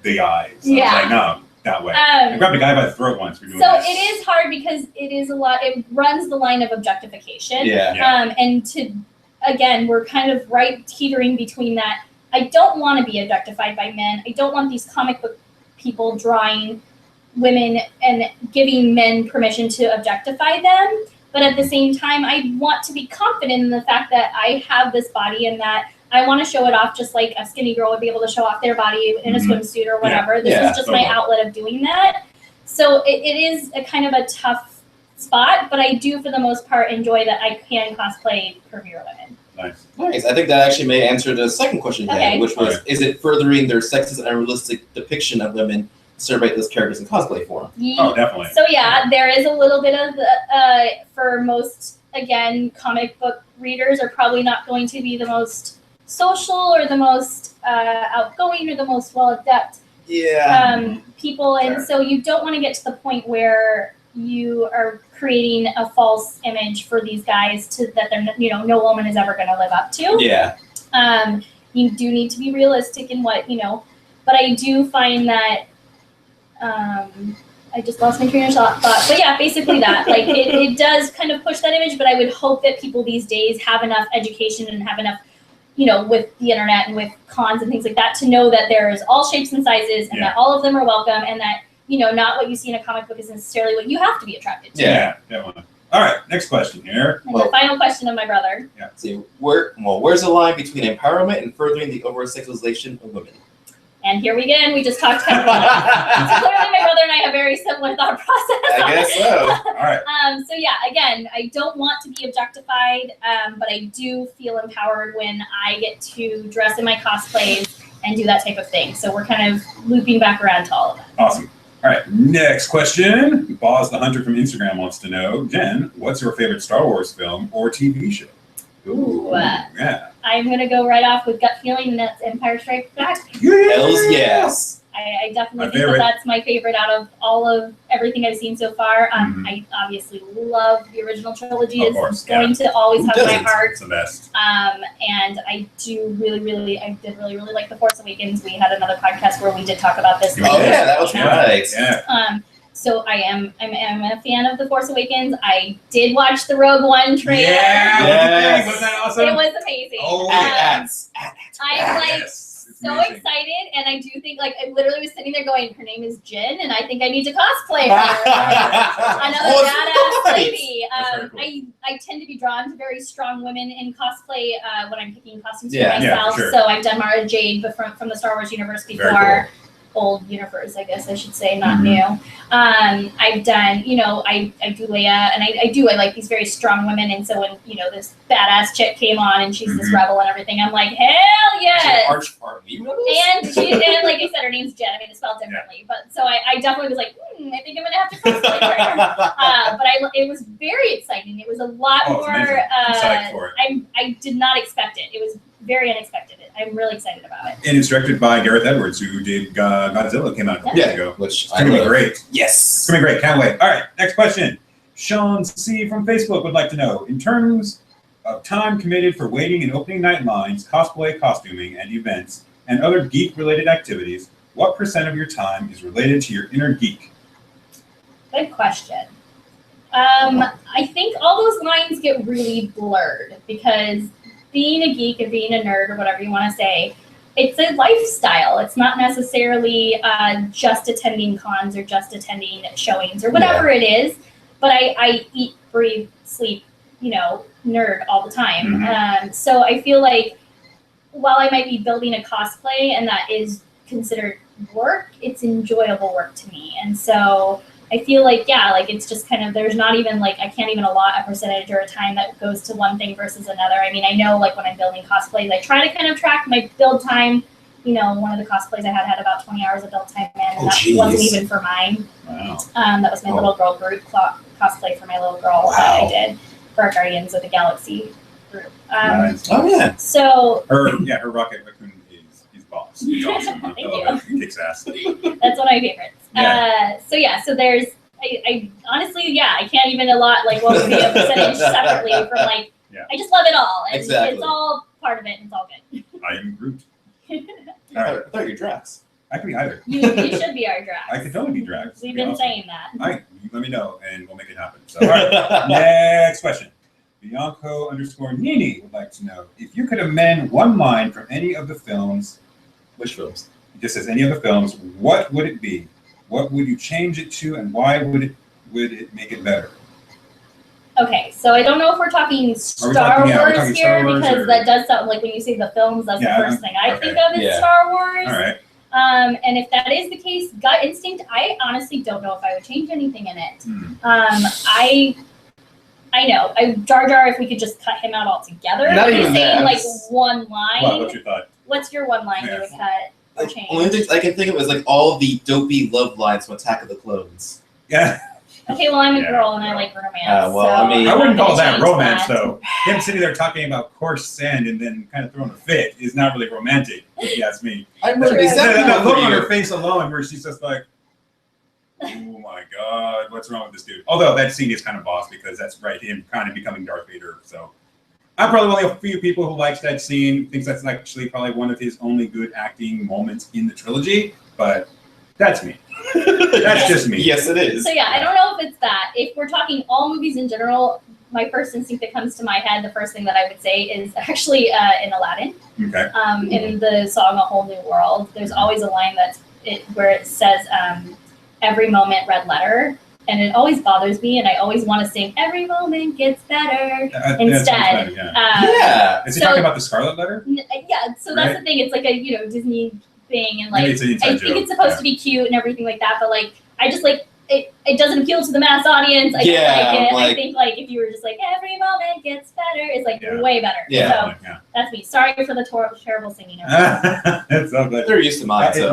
the eyes. Yeah. I was like, no, that way. I grabbed a guy by the throat once for doing So that. it is hard because it is a lot. It runs the line of objectification. Yeah. And again, we're kind of teetering between that. I don't want to be objectified by men. I don't want these comic book people drawing women and giving men permission to objectify them. But at the same time, I want to be confident in the fact that I have this body and that I want to show it off just like a skinny girl would be able to show off their body in a swimsuit or whatever. This is just my outlet of doing that. So it is a kind of a tough spot, but I do, for the most part, enjoy that I can cosplay curvier women. Nice. I think that actually may answer the second question you had, which was, is it furthering their sexist and unrealistic depiction of women to celebrate those characters in cosplay form? Oh, definitely. So yeah, there is a little bit of for most, again, comic book readers are probably not going to be the most social or the most outgoing or the most well-adept people, and so you don't want to get to the point where you are creating a false image for these guys that they're no woman is ever going to live up to. You do need to be realistic in what but I do find that I just lost my train of thought, but yeah, basically that it does kind of push that image, but I would hope that people these days have enough education and have enough with the internet and with cons and things like that to know that there's all shapes and sizes and that all of them are welcome, and that not what you see in a comic book is necessarily what you have to be attracted to. Yeah, definitely. All right, next question here. And the final question of my brother. Yeah. See, where's the line between empowerment and furthering the over-sexualization of women? And here we again, we just talked kind of about it. So clearly my brother and I have very similar thought process. I guess so. All right. So yeah, again, I don't want to be objectified, but I do feel empowered when I get to dress in my cosplays and do that type of thing. So we're kind of looping back around to all of that. Awesome. All right, next question. Boz the Hunter from Instagram wants to know, Jen, what's your favorite Star Wars film or TV show? Ooh. Yeah. I'm going to go right off with gut feeling, and that's Empire Strikes Back. Hells yes. I definitely think that's my favorite out of all of everything I've seen so far. I obviously love the original trilogy. It's going to always have my heart. It's the best. And I do really like The Force Awakens. We had another podcast where we did talk about this. Oh yeah, that was right. Yeah. So I'm a fan of The Force Awakens. I did watch the Rogue One trailer. Yeah, wasn't that awesome? It was amazing. Oh, I'm so excited, and I do think I literally was sitting there going, her name is Jin, and I think I need to cosplay her. Another badass lady. Cool. I tend to be drawn to very strong women in cosplay when I'm picking costumes for myself. Sure. So I've done Mara Jade, but from the Star Wars universe before. Old universe, I guess I should say, not new. I've done, I do Leia, and I like these very strong women, and so when, this badass chick came on and she's this rebel and everything, I'm like, hell yes! Army rebels? And like I said, her name's Jen. I mean, it's spelled differently, but so I definitely was like, I think I'm gonna have to cosplay her. But it was very exciting. It was a lot more. I'm psyched for it. I did not expect it. It was very unexpected. I'm really excited about it. And it's directed by Gareth Edwards, who did Godzilla, came out a couple years ago. Which it's going to be great. Yes. It's going to be great. Can't wait. All right, next question. Sean C. from Facebook would like to know, in terms of time committed for waiting and opening night lines, cosplay, costuming, and events, and other geek-related activities, what % of your time is related to your inner geek? Good question. I think all those lines get really blurred because being a geek or being a nerd or whatever you want to say, it's a lifestyle. It's not necessarily just attending cons or just attending showings or whatever it is. But I eat, breathe, sleep, nerd all the time. So I feel like while I might be building a cosplay and that is considered work, it's enjoyable work to me. And so I feel like, it's just kind of, there's not even I can't even allot a percentage or a time that goes to one thing versus another. I mean, I know when I'm building cosplays, I try to kind of track my build time. One of the cosplays I had about 20 hours of build time in, and that wasn't even for mine. Wow. That was my little girl group cosplay for my little girl that I did for our Guardians of the Galaxy group. Nice. Oh yeah. So her Rocket Raccoon he's boss. He's awesome. Thank you. He kicks ass. That's one of my favorites. So there's I honestly I can't even allot what would be a percentage separately from I just love it all, and it's all part of it, and it's all good. I am Groot. I thought you were Drax. I could be either. You should be our Drax. I could totally be Drax. We've been saying that. All right, you let me know, and we'll make it happen. So, all right, next question. Bianco_Nini would like to know if you could amend one line from any of the films. Which films? It just says any of the films. What would it be? What would you change it to, and why would it make it better? Okay, so I don't know if we're talking Star Wars here, because that does sound like when you say the films, that's the first thing I think of is Star Wars. All right. And if that is the case, gut instinct, I honestly don't know if I would change anything in it. I know. Jar Jar, if we could just cut him out altogether. Not even that. Like one line. Well, what's your thought? What's your one line you would cut or change? Only things I can think of is like all the dopey love lines from Attack of the Clones. Yeah. Okay, well, I'm a girl and I like romance. Well, so I mean, I wouldn't call that romance, that. though. Him sitting there talking about coarse sand and then kind of throwing a fit is not really romantic, if you ask me. I'm really That look on her face alone where she's just like, oh my God, what's wrong with this dude? Although that scene is kind of boss because that's right, him kind of becoming Darth Vader. So I'm probably one of a few people who likes that scene, thinks that's actually probably one of his only good acting moments in the trilogy, but that's me. That's just me. Yes, it is. So yeah, I don't know if it's that. If we're talking all movies in general, my first instinct that comes to my head, the first thing that I would say is actually in Aladdin. Okay. In the song A Whole New World, there's always a line where it says every moment red letter. And it always bothers me, and I always want to sing "Every moment gets better" instead. Yeah. Is he talking about the Scarlet Letter? Yeah. So that's the thing. It's like a Disney thing, and like I think it's supposed to be cute and everything like that. But like I just like it. It doesn't appeal to the mass audience. I don't like it. I think like if you were just like "Every moment gets better," it's like way better. Yeah. So that's me. Sorry for the terrible singing. It's so good. They're used to mine, so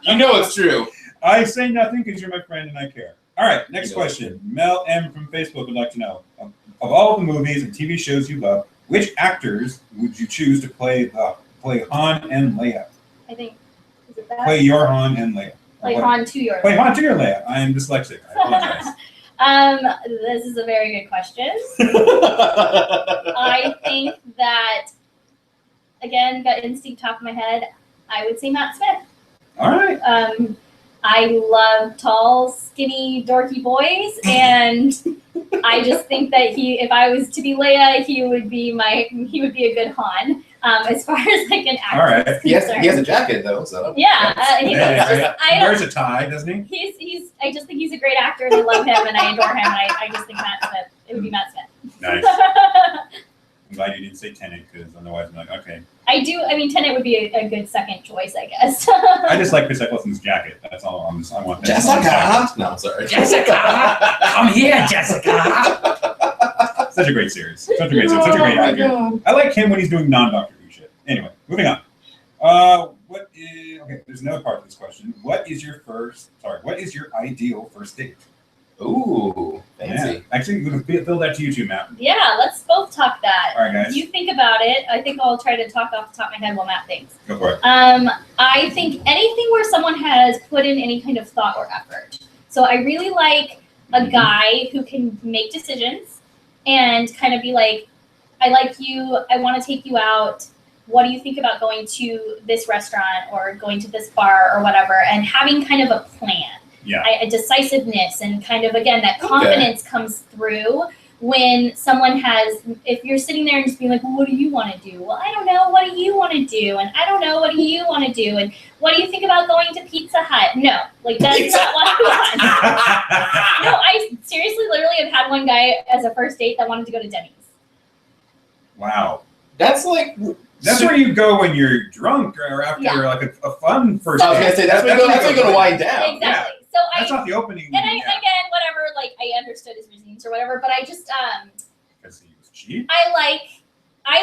you know it's true. I say nothing because you're my friend and I care. All right, next question. Mel M from Facebook would like to know, of all the movies and TV shows you love, which actors would you choose to play Han and Leia? I think, is it that? Play your Han and Leia. Play Han to your Leia. Play Han to your Leia. I am dyslexic. I apologize. This is a very good question. I think that, again, gut instinct top of my head, I would say Matt Smith. All right. I love tall, skinny, dorky boys, and I just think that if I was to be Leia, he would be a good Han. As far as like an actor. All right. He has a jacket though, so yeah. He wears a tie, doesn't he? I just think he's a great actor, and I love him, and I adore him, and I just think Matt Smith. It would be Matt Smith. Nice. I'm glad you didn't say Tenet, because otherwise I'm like, okay. I mean, Tenet would be a good second choice, I guess. I just like Chris Eccleston's jacket. That's all. I want that. Jessica! No, I'm sorry. Jessica! Come here, Jessica! Such a great series. Such a great actor. I like him when he's doing non-Doctor Who shit. Anyway, moving on. Okay, there's another part of this question. What is your ideal first date? Ooh, fancy. Yeah. Actually, we're going to build that to you too, Matt. Yeah, let's both talk that. All right, guys. You think about it. I think I'll try to talk off the top of my head while Matt thinks. Go for it. I think anything where someone has put in any kind of thought or effort. So I really like a guy who can make decisions and kind of be like, I like you, I want to take you out. What do you think about going to this restaurant or going to this bar or whatever, and having kind of a plan. Yeah. A decisiveness and kind of, again, that confidence comes through when someone if you're sitting there and just being like, well, what do you want to do? Well, I don't know. What do you want to do? And I don't know. What do you want to do? And what do you think about going to Pizza Hut? No, like that's not what I want. No, I seriously, literally have had one guy as a first date that wanted to go to Denny's. Wow. That's like... That's where you go when you're drunk or after like a fun first date. I was going to say, that's where you're going to wind down. Exactly. Yeah. So that's not the opening. And again, whatever, like, I understood his reasons or whatever, but I just, because he was cheap? I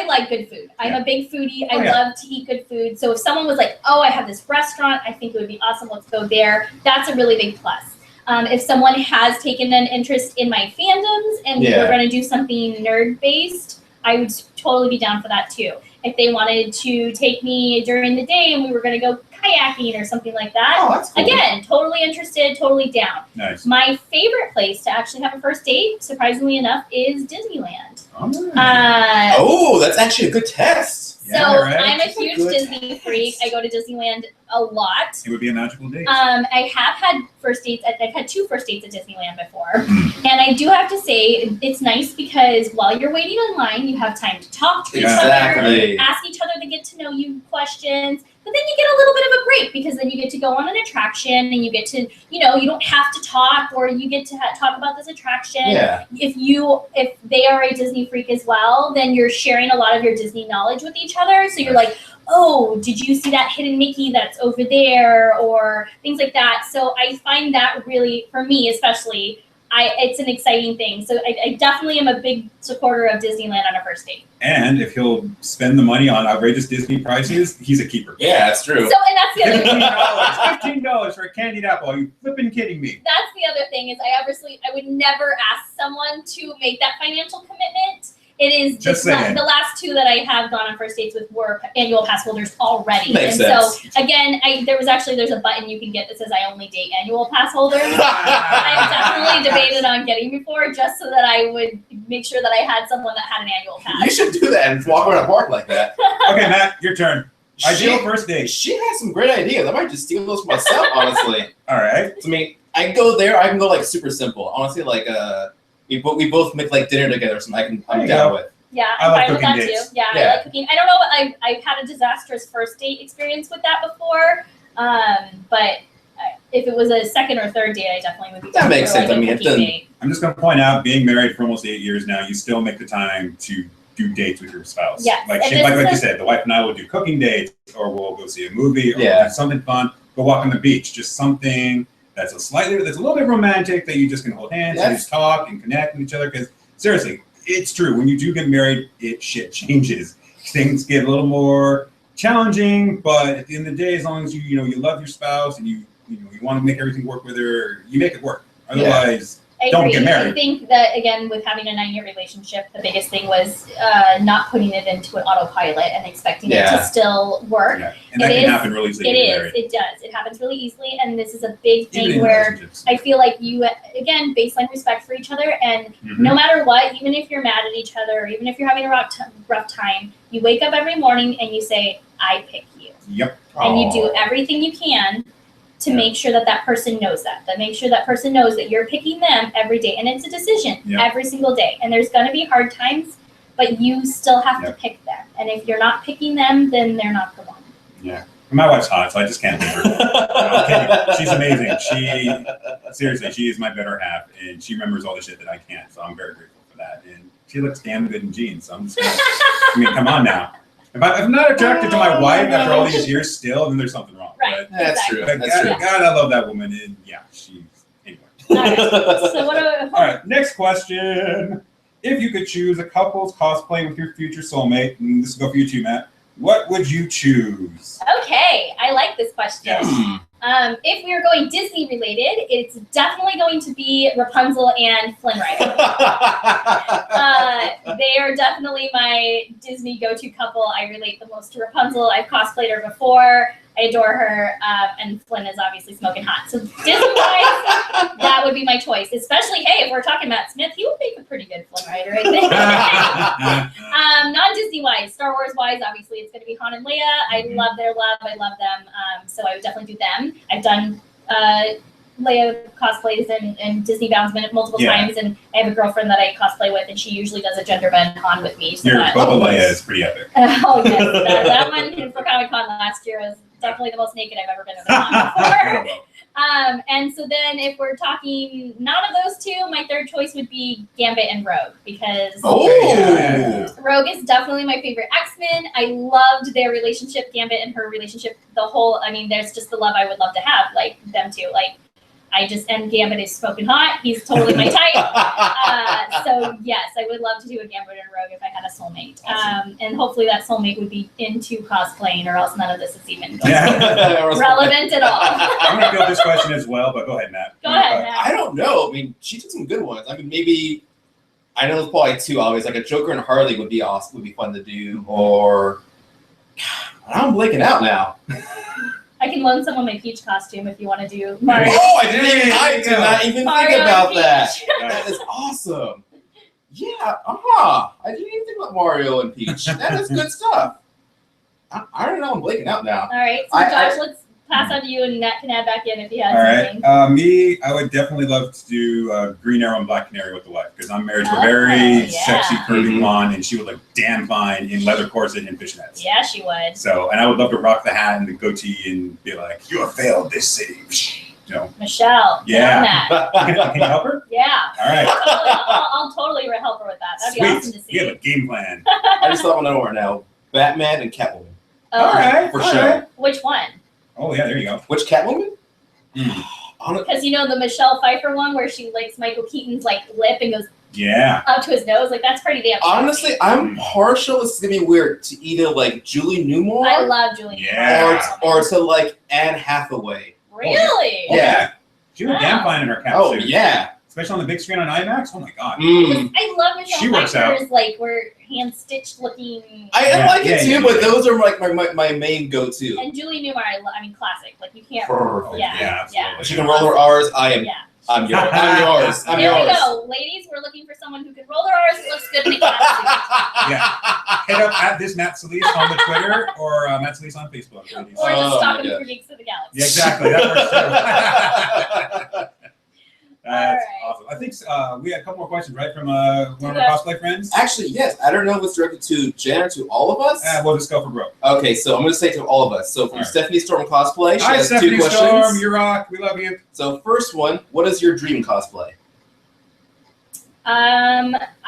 like good food. I'm a big foodie. I love to eat good food. So if someone was like, oh, I have this restaurant, I think it would be awesome, let's go there, that's a really big plus. If someone has taken an interest in my fandoms and we were going to do something nerd-based, I would totally be down for that too. If they wanted to take me during the day and we were going to go kayaking or something like that, that's cool. Again, totally interested, totally down. Nice. My favorite place to actually have a first date, surprisingly enough, is Disneyland. Oh, that's actually a good test. So Yeah, right. I'm a It's a huge good Disney freak. I go to Disneyland a lot. It would be a magical date. I have had first dates. I've had 2 first dates at Disneyland before, and I do have to say it's nice because while you're waiting in line, you have time to talk to each other, Exactly. ask each other to get to know you questions. But then you get a little bit of a break because then you get to go on an attraction and you get to, you don't have to talk, or you get to talk about this attraction. Yeah. If they are a Disney freak as well, then you're sharing a lot of your Disney knowledge with each other. So you're like, oh, did you see that hidden Mickey that's over there, or things like that. So I find that really, for me especially, it's an exciting thing. So I definitely am a big supporter of Disneyland on a first date. And if he'll spend the money on outrageous Disney prices, he's a keeper. Yeah, that's true. So, and that's the other thing. $15 for a candied apple. Are you flipping kidding me? That's the other thing is I would never ask someone to make that financial commitment. It is Just the saying. last 2 that I have gone on first dates with were annual pass holders already. Makes and sense. so again, there's a button you can get that says I only date annual pass holders. I've definitely debated on getting before just so that I would make sure that I had someone that had an annual pass. You should do that and walk around a park like that. Okay, Matt, your turn. Ideal first date. She has some great ideas. I might just steal those for myself, honestly. All right. I mean, I go there. I can go like super simple. Honestly, like we both make like dinner together. So There I'm you down go. with. Yeah, I I'm like fine with cooking that dates. too. Yeah, Yeah. I like cooking. I don't know. I've had a disastrous first date experience with that before. But if it was a second or third date, I definitely would be. That down makes for, sense. like, I a mean, it cooking doesn't- date. I'm just going to point out, being married for almost 8 years now, you still make the time to do dates with your spouse. Yes, Like, and she, this like, is you a- said, the wife and I will do cooking dates, or we'll go see a movie, or Yeah. do something fun, go walk on the beach. Just something that's a little bit romantic that you just can hold hands and Yes. just talk and connect with each other. Because seriously, it's true. When you do get married, shit changes. Things get a little more challenging, but at the end of the day, as long as you love your spouse and you want to make everything work with her, you make it work. Otherwise, I don't agree. get married. I think that again, with having a 9-year relationship, the biggest thing was not putting it into an autopilot and expecting it Yeah. to still work. yeah, and that It can is- happen really easily It when you're is. married. It does. It happens really easily, and this is a big Even thing in where relationships. I feel like you, again, baseline respect for each other, and Mhm. no matter what, even if you're mad at each other, or even if you're having a rough time, you wake up every morning and you say, "I pick you," Yep. and you do everything you can to Yeah. make sure that person knows that. Make sure that person knows that you're picking them every day, and it's a decision Yeah. every single day. And there's going to be hard times, but you still have Yeah. to pick them. And if you're not picking them, then they're not the one. Yeah. My wife's hot, so I just can't leave her. I'm kidding. She's amazing. She is my better half, and she remembers all the shit that I can't. So I'm very grateful for that. And she looks damn good in jeans. So I'm just gonna, I mean, come on now. If I'm not attracted to my wife after all these years still, then there's something wrong. Right. That's true. But That's true. God, I love that woman. And yeah, she's anyway. Okay. So what do All right, next question. If you could choose a couple's cosplay with your future soulmate, and this will go for you too, Matt, what would you choose? Okay, I like this question. Yes. If we are going Disney related, it's definitely going to be Rapunzel and Flynn Rider. They are definitely my Disney go-to couple. I relate the most to Rapunzel. I've cosplayed her before. I adore her, and Flynn is obviously smoking hot. So Disney-wise, that would be my choice. Especially, hey, if we're talking Matt Smith, he would make a pretty good Flynn Rider, I think. Non-Disney-wise, Star Wise, obviously, it's going to be Han and Leia. I love their love. I love them. So I would definitely do them. I've done Leia cosplays and Disney bounds multiple Yeah. times, and I have a girlfriend that I cosplay with, and she usually does a gender bend Han with me. So Your that, Boba Leia is pretty epic. oh yes, that one for Comic Con last year was definitely the most naked I've ever been in a con before. And so then if we're talking none of those two, my third choice would be Gambit and Rogue, because Rogue is definitely my favorite X-Men. I loved their relationship, Gambit and her relationship, there's just the love I would love to have, like them two. And Gambit is smoking hot. He's totally my type. So yes, I would love to do a Gambit and Rogue if I had a soulmate. And hopefully that soulmate would be into cosplaying, or else none of this is even relevant at all. I'm going to fill this question as well, but go ahead, Matt. Go ahead, Matt. I don't know. I mean, she took some good ones. I mean, maybe I know there's probably two obvious. Like a Joker and Harley would be awesome. Would be fun to do. Or I'm blanking out now. I can loan someone my Peach costume if you want to do Mario. Oh, I did not even Mario think and about Peach. that. That is awesome. Yeah. I didn't even think about Mario and Peach. That is good stuff. I don't know. I'm blanking out now. All right, so Josh, let's pass on to you, and Nat can add back in if he has something. All right. Me, I would definitely love to do Green Arrow and Black Canary with the wife because I'm married to a very sexy, curvy blonde, and she would look damn fine in leather corset and fishnets. Yeah, she would. So, and I would love to rock the hat and the goatee and be like, "You have failed this city." You know. Michelle. Yeah. Can you help her? Yeah. All right. I'll totally help her with that. That'd be awesome to see. We have a game plan. I just thought one over now. Batman and Catwoman. Oh, all right. For sure. Which one? Oh yeah, there you go. Which Catwoman? Because you know the Michelle Pfeiffer one where she likes Michael Keaton's like lip and goes up to his nose, like that's pretty damn. Honestly, I'm partial. It's gonna be weird to either like Julie Newmar. I love Julie Newmar. Or to like Anne Hathaway. Really? Yeah. She was damn fine in her cat suit. Yeah. Especially on the big screen on IMAX. Oh my god. I love Michelle She works Pfeiffer's like where hand stitched looking. I like it too, but those are like my main go-to. And Julie Newmar, I mean classic. Like you can't. Perfect. Yeah. She can roll her R's. I'm yours. I'm yours. I'm there yours. we go, ladies. We're looking for someone who can roll their R's and looks good in a cat suit. Yeah. Hit up at this Matt Solis on the Twitter or Matt Solis on Facebook. Ladies. Or just stalk him through Geeks of the Galaxy. Yeah, exactly. That works too. That's awesome. I think we had a couple more questions, right, from one of our cosplay friends? Actually, yes. I don't know if it's directed to Jen or to all of us. We'll just go for broke. Okay, so I'm going to say to all of us. So from Stephanie Storm Cosplay, she has Stephanie 2 questions. Storm, you rock. We love you. So first one, what is your dream cosplay?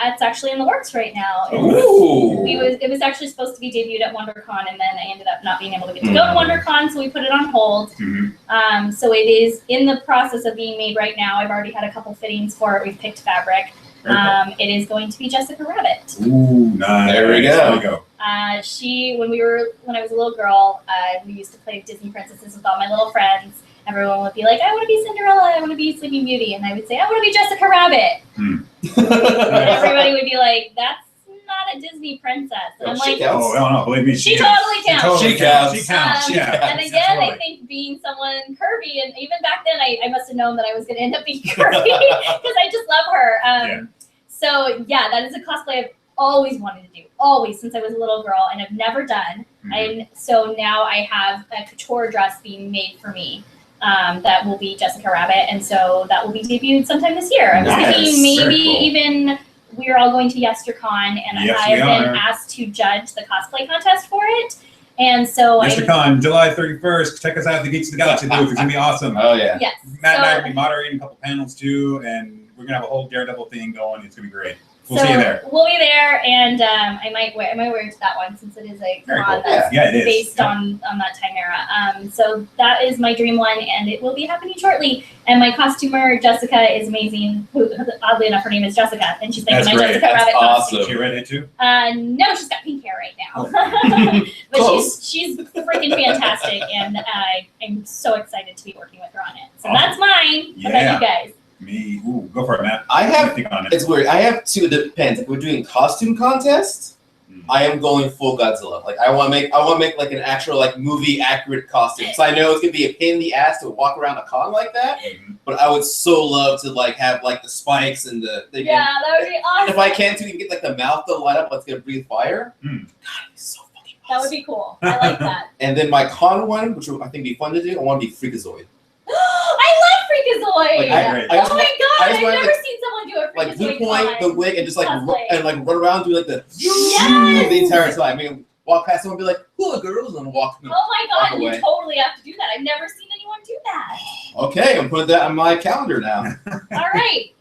It's actually in the works right now. It was actually supposed to be debuted at WonderCon, and then I ended up not being able to get to go to WonderCon, so we put it on hold. So it is in the process of being made right now. I've already had a couple fittings for it. We've picked fabric. It is going to be Jessica Rabbit. Ooh, nice. There we go. There we go. When I was a little girl, we used to play Disney princesses with all my little friends. Everyone would be like, I want to be Cinderella, I want to be Sleeping Beauty. And I would say, I want to be Jessica Rabbit. And everybody would be like, that's not a Disney princess. And I'm like, oh, no, believe me. She totally counts. She counts. And again, I think being someone curvy, and even back then, I must have known that I was going to end up being curvy because I just love her. So, yeah, that is a cosplay I've always wanted to do, always, since I was a little girl, and I've never done. And so now I have a couture dress being made for me. That will be Jessica Rabbit, and so that will be debuted sometime this year. I was thinking maybe even we're all going to YesterCon, and I have been asked to judge the cosplay contest for it. And so YesterCon, July 31st. Check us out at the Geeks of the Galaxy booth. It's gonna be awesome. Oh yeah. Yes. Matt and I are gonna be moderating a couple panels too, and we're gonna have a whole Daredevil thing going. It's gonna be great. We'll see you there. We'll be there, and I might wear it to that one since it is a con that's based on that time era. So that is my dream one, and it will be happening shortly. And my costumer Jessica is amazing. Who, oddly enough, her name is Jessica, and she's making my Jessica Rabbit costume. Is she redhead too? No, she's got pink hair right now. But she's freaking fantastic, and I'm so excited to be working with her on it. So that's mine. What about you guys? Me, go for it, Matt. It's weird. I have 2. It depends. If we're doing costume contest, I am going full Godzilla. Like I want to make like an actual like movie accurate costume. So I know it's gonna be a pain in the ass to walk around a con like that. But I would so love to like have like the spikes and the that would be awesome. And if I can too, even get like the mouth to light up, let's get breathe fire. God, it'd be so fucking awesome. That would be cool. I like that. And then my con one, which I think would be fun to do, I want to be Freakazoid. I love Freakazoid! Oh my god, I've never seen someone do a Freakazoid. Like blue point, the wig, and just like run around, do like the the entire time. I mean, walk past someone, and be like, "Cool, girls," and walk. Oh my god, you totally have to do that. I've never seen anyone do that. Okay, I'm putting that on my calendar now. All right.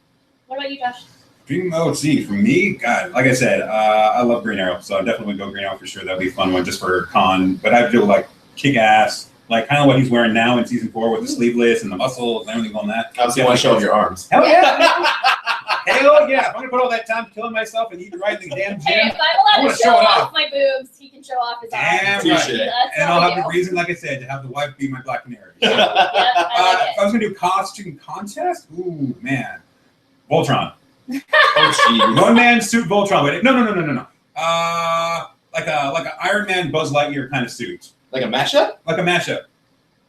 What about you, Josh? Dream OC for me, God, like I said, I love Green Arrow, so I definitely would go Green Arrow for sure. That'd be a fun one just for con. But I'd do like kick ass. Like kind of what he's wearing now in season 4 with the sleeveless and the muscles and everything on that. I also want to show off your arms. Hell yeah! Hell yeah! If I'm gonna put all that time killing myself and eating right in the damn gym, hey, if I'm allowed to show off my boobs, he can show off his arms. Damn right. And I'll have the reason, like I said, to have the wife be my Black Canary. I like it. If I was gonna do costume contest, ooh man, Voltron. Oh jeez. One man suit Voltron with it. No. Like a Iron Man Buzz Lightyear kind of suit. Like a mashup? Like a mashup.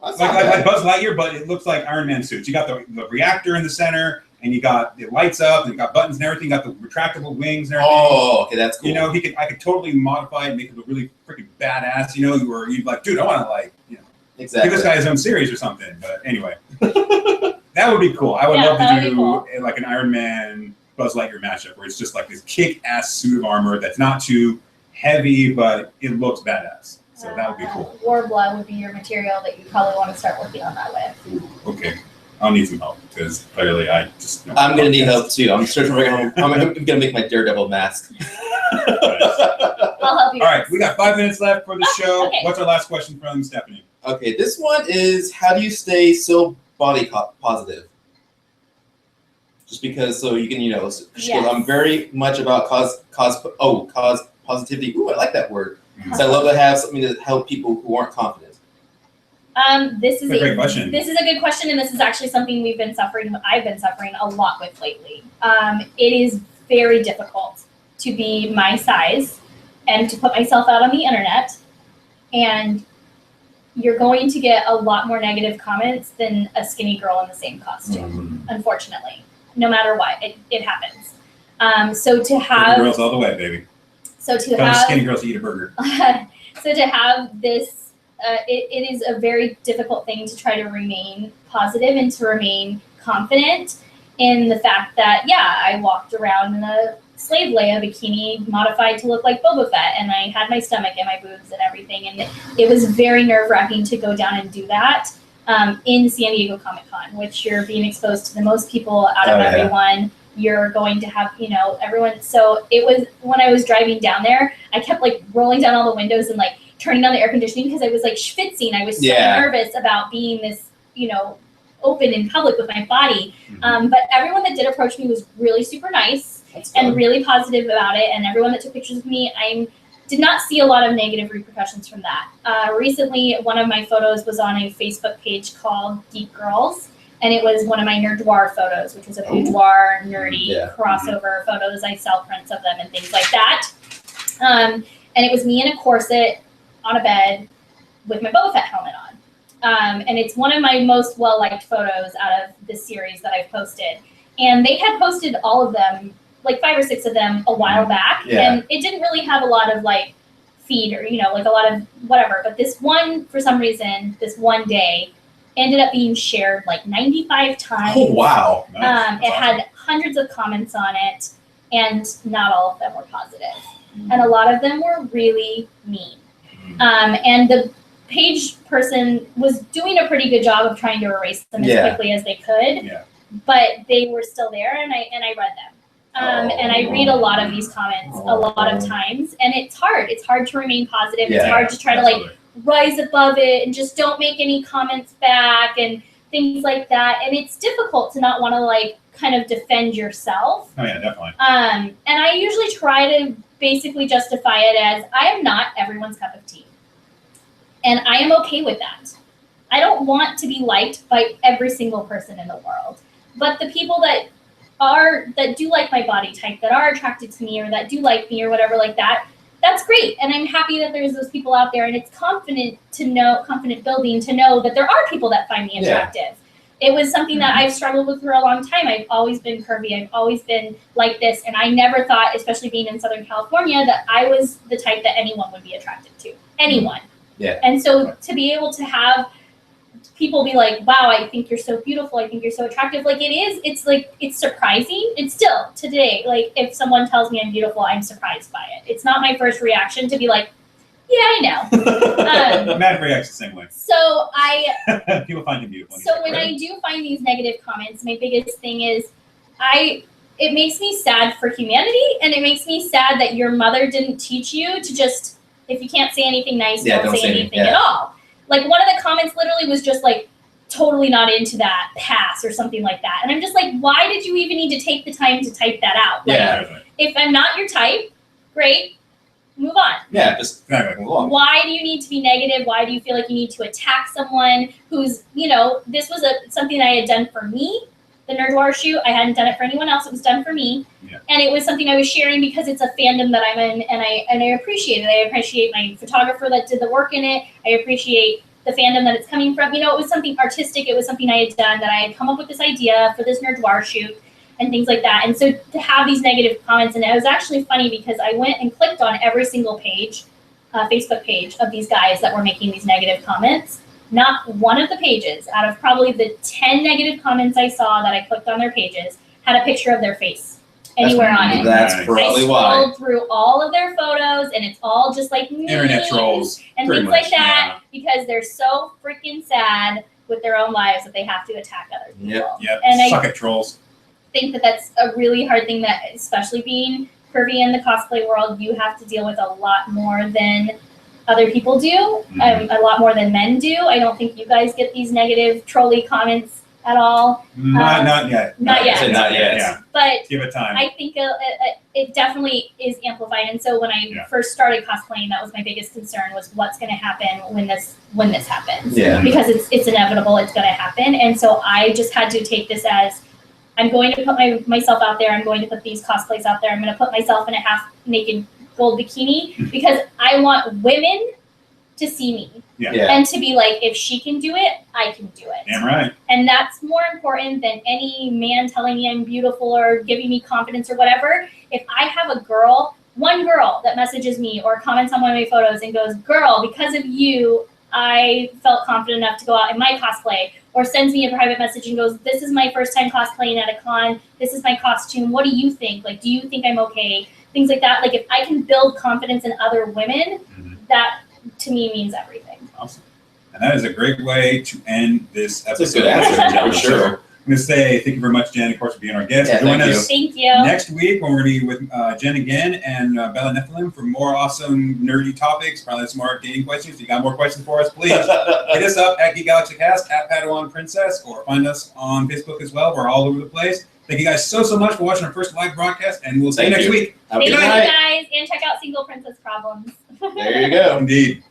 Like Buzz Lightyear, but it looks like Iron Man suits. You got the reactor in the center, and it lights up, and you got buttons and everything, got the retractable wings and everything. Oh, okay, that's cool. You know, I could totally modify it and make it look really freaking badass. You know, you'd like, dude, I want to like, you know, exactly. give this guy his own series or something. But anyway, that would be cool. I would love to do like an Iron Man Buzz Lightyear matchup where it's just like this kick-ass suit of armor that's not too heavy, but it looks badass. So that would be cool. Warblood would be your material that you probably want to start working on that with. Ooh, okay. I'll need some help because clearly I just don't. I'm gonna need help too. I'm searching for. I'm gonna make my Daredevil mask. I'll help you. All right, we got 5 minutes left for the show. Okay. What's our last question from Stephanie? Okay, this one is: how do you stay so body positive? Just because, so you can, you know, Yes. I'm very much about cause positivity. Ooh, I like that word. Mhm. So I love to have something to help people who aren't confident. This is a great question. This is a good question, and this is actually something I've been suffering a lot with lately. It is very difficult to be my size and to put myself out on the internet, and you're going to get a lot more negative comments than a skinny girl in the same costume, unfortunately. No matter what, it happens. So to have girls all the way, baby. So to Tell have skinny girls to eat a burger. so to have this. It is a very difficult thing to try to remain positive and to remain confident in the fact that, yeah, I walked around in a slave Leia bikini modified to look like Boba Fett, and I had my stomach and my boobs and everything, and it was very nerve-wracking to go down and do that in San Diego Comic-Con, which you're being exposed to the most people out of everyone. You're going to have, you know, everyone. So it was, when I was driving down there, I kept like rolling down all the windows and like turning on the air conditioning because I was like schwitzing. I was so nervous about being this, you know, open in public with my body. But everyone that did approach me was really super nice and really positive about it. And everyone that took pictures of me, I did not see a lot of negative repercussions from that. Recently, one of my photos was on a Facebook page called Geek Girls. And it was one of my Nerdoir photos, which was a boudoir, nerdy crossover photos. I sell prints of them and things like that. And it was me in a corset on a bed with my Boba Fett helmet on. And it's one of my most well-liked photos out of this series that I've posted. And they had posted all of them, like 5 or 6 of them, a while back. And it didn't really have a lot of like feed or, you know, like a lot of whatever. But this one, for some reason, this one day, ended up being shared like 95 times. Oh, wow. Nice. It had hundreds of comments on it, and not all of them were positive. And a lot of them were really mean. And the page person was doing a pretty good job of trying to erase them as quickly as they could, but they were still there, and I read them. And I read a lot of these comments a lot of times, and it's hard. It's hard to remain positive. It's hard to try to like rise above it and just don't make any comments back and things like that. And it's difficult to not want to like kind of defend yourself. Oh yeah, definitely. And I usually try to basically justify it as I am not everyone's cup of tea. And I am okay with that. I don't want to be liked by every single person in the world. But the people that do like my body type, that are attracted to me or that do like me or whatever like that, that's great. And I'm happy that there's those people out there, and it's confident building to know that there are people that find me attractive. It was something that I've struggled with for a long time. I've always been curvy. I've always been like this. And I never thought, especially being in Southern California, that I was the type that anyone would be attracted to. Anyone. Yeah. And so to be able to have people be like, wow, I think you're so beautiful. I think you're so attractive. Like it's surprising. It's still today, like if someone tells me I'm beautiful, I'm surprised by it. It's not my first reaction to be like, yeah, I know. Matt reacts the same way. So People find him beautiful. So when I do find these negative comments, my biggest thing is it makes me sad for humanity, and it makes me sad that your mother didn't teach you to just, if you can't say anything nice, don't say anything at all. Like one of the comments literally was just like, totally not into that, pass or something like that. And I'm just like, why did you even need to take the time to type that out? Like, if I'm not your type, great, move on. Yeah, just move on. Why do you need to be negative? Why do you feel like you need to attack someone who's, you know, this was something I had done for me, the Nerdoir shoot. I hadn't done it for anyone else. It was done for me. And it was something I was sharing because it's a fandom that I'm in, and I appreciate it. I appreciate my photographer that did the work in it. I appreciate the fandom that it's coming from. You know, it was something artistic. It was something I had done, that I had come up with this idea for this Nerdoir shoot. and things like that. And so to have these negative comments, and it was actually funny because I went and clicked on every single page, Facebook page of these guys that were making these negative comments. Not one of the pages out of probably the 10 negative comments I saw that I clicked on their pages had a picture of their face anywhere on it. That's Nice. probably I why. scrolled through all of their photos, and it's all just like Internet memes trolls. and pretty things much, like that because they're so freaking sad with their own lives that they have to attack other people. Yep. Yep. And I Suck at trolls. think that that's a really hard thing that, especially being curvy in the cosplay world, you have to deal with a lot more than other people do, a lot more than men do. I don't think you guys get these negative trolley comments at all. Not yet. Not yet. Not yet. Yeah. But Give it time. I think it definitely is amplified. And so when I first started cosplaying, that was my biggest concern was what's going to happen when this happens. Yeah. Because it's inevitable, it's going to happen. And so I just had to take this as I'm going to put myself out there. I'm going to put these cosplays out there. I'm going to put myself in a half naked gold bikini because I want women to see me and to be like, if she can do it, I can do it. Damn right. And that's more important than any man telling me I'm beautiful or giving me confidence or whatever. If I have one girl that messages me or comments on one of my photos and goes, girl, because of you, I felt confident enough to go out in my cosplay, or sends me a private message and goes, this is my first time cosplaying at a con. This is my costume. What do you think? Like, do you think I'm okay? Things like that. Like, if I can build confidence in other women, that to me means everything. Awesome. And that is a great way to end this episode. That's a good answer, for sure. I'm going to say thank you very much, Jen, of course, for being our guest. Yeah, Join thank us Thank you. next week when we're going to be with Jen again and Bella Nephilim for more awesome nerdy topics, probably some more dating questions. If you got more questions for us, please hit us up at Geek Galaxy Cast, at Padawan Princess, or find us on Facebook as well. We're all over the place. Thank you guys so much for watching our first live broadcast, and we'll see you next week. Have a Thank good you night. guys, and check out Single Princess Problems. There you go. Indeed.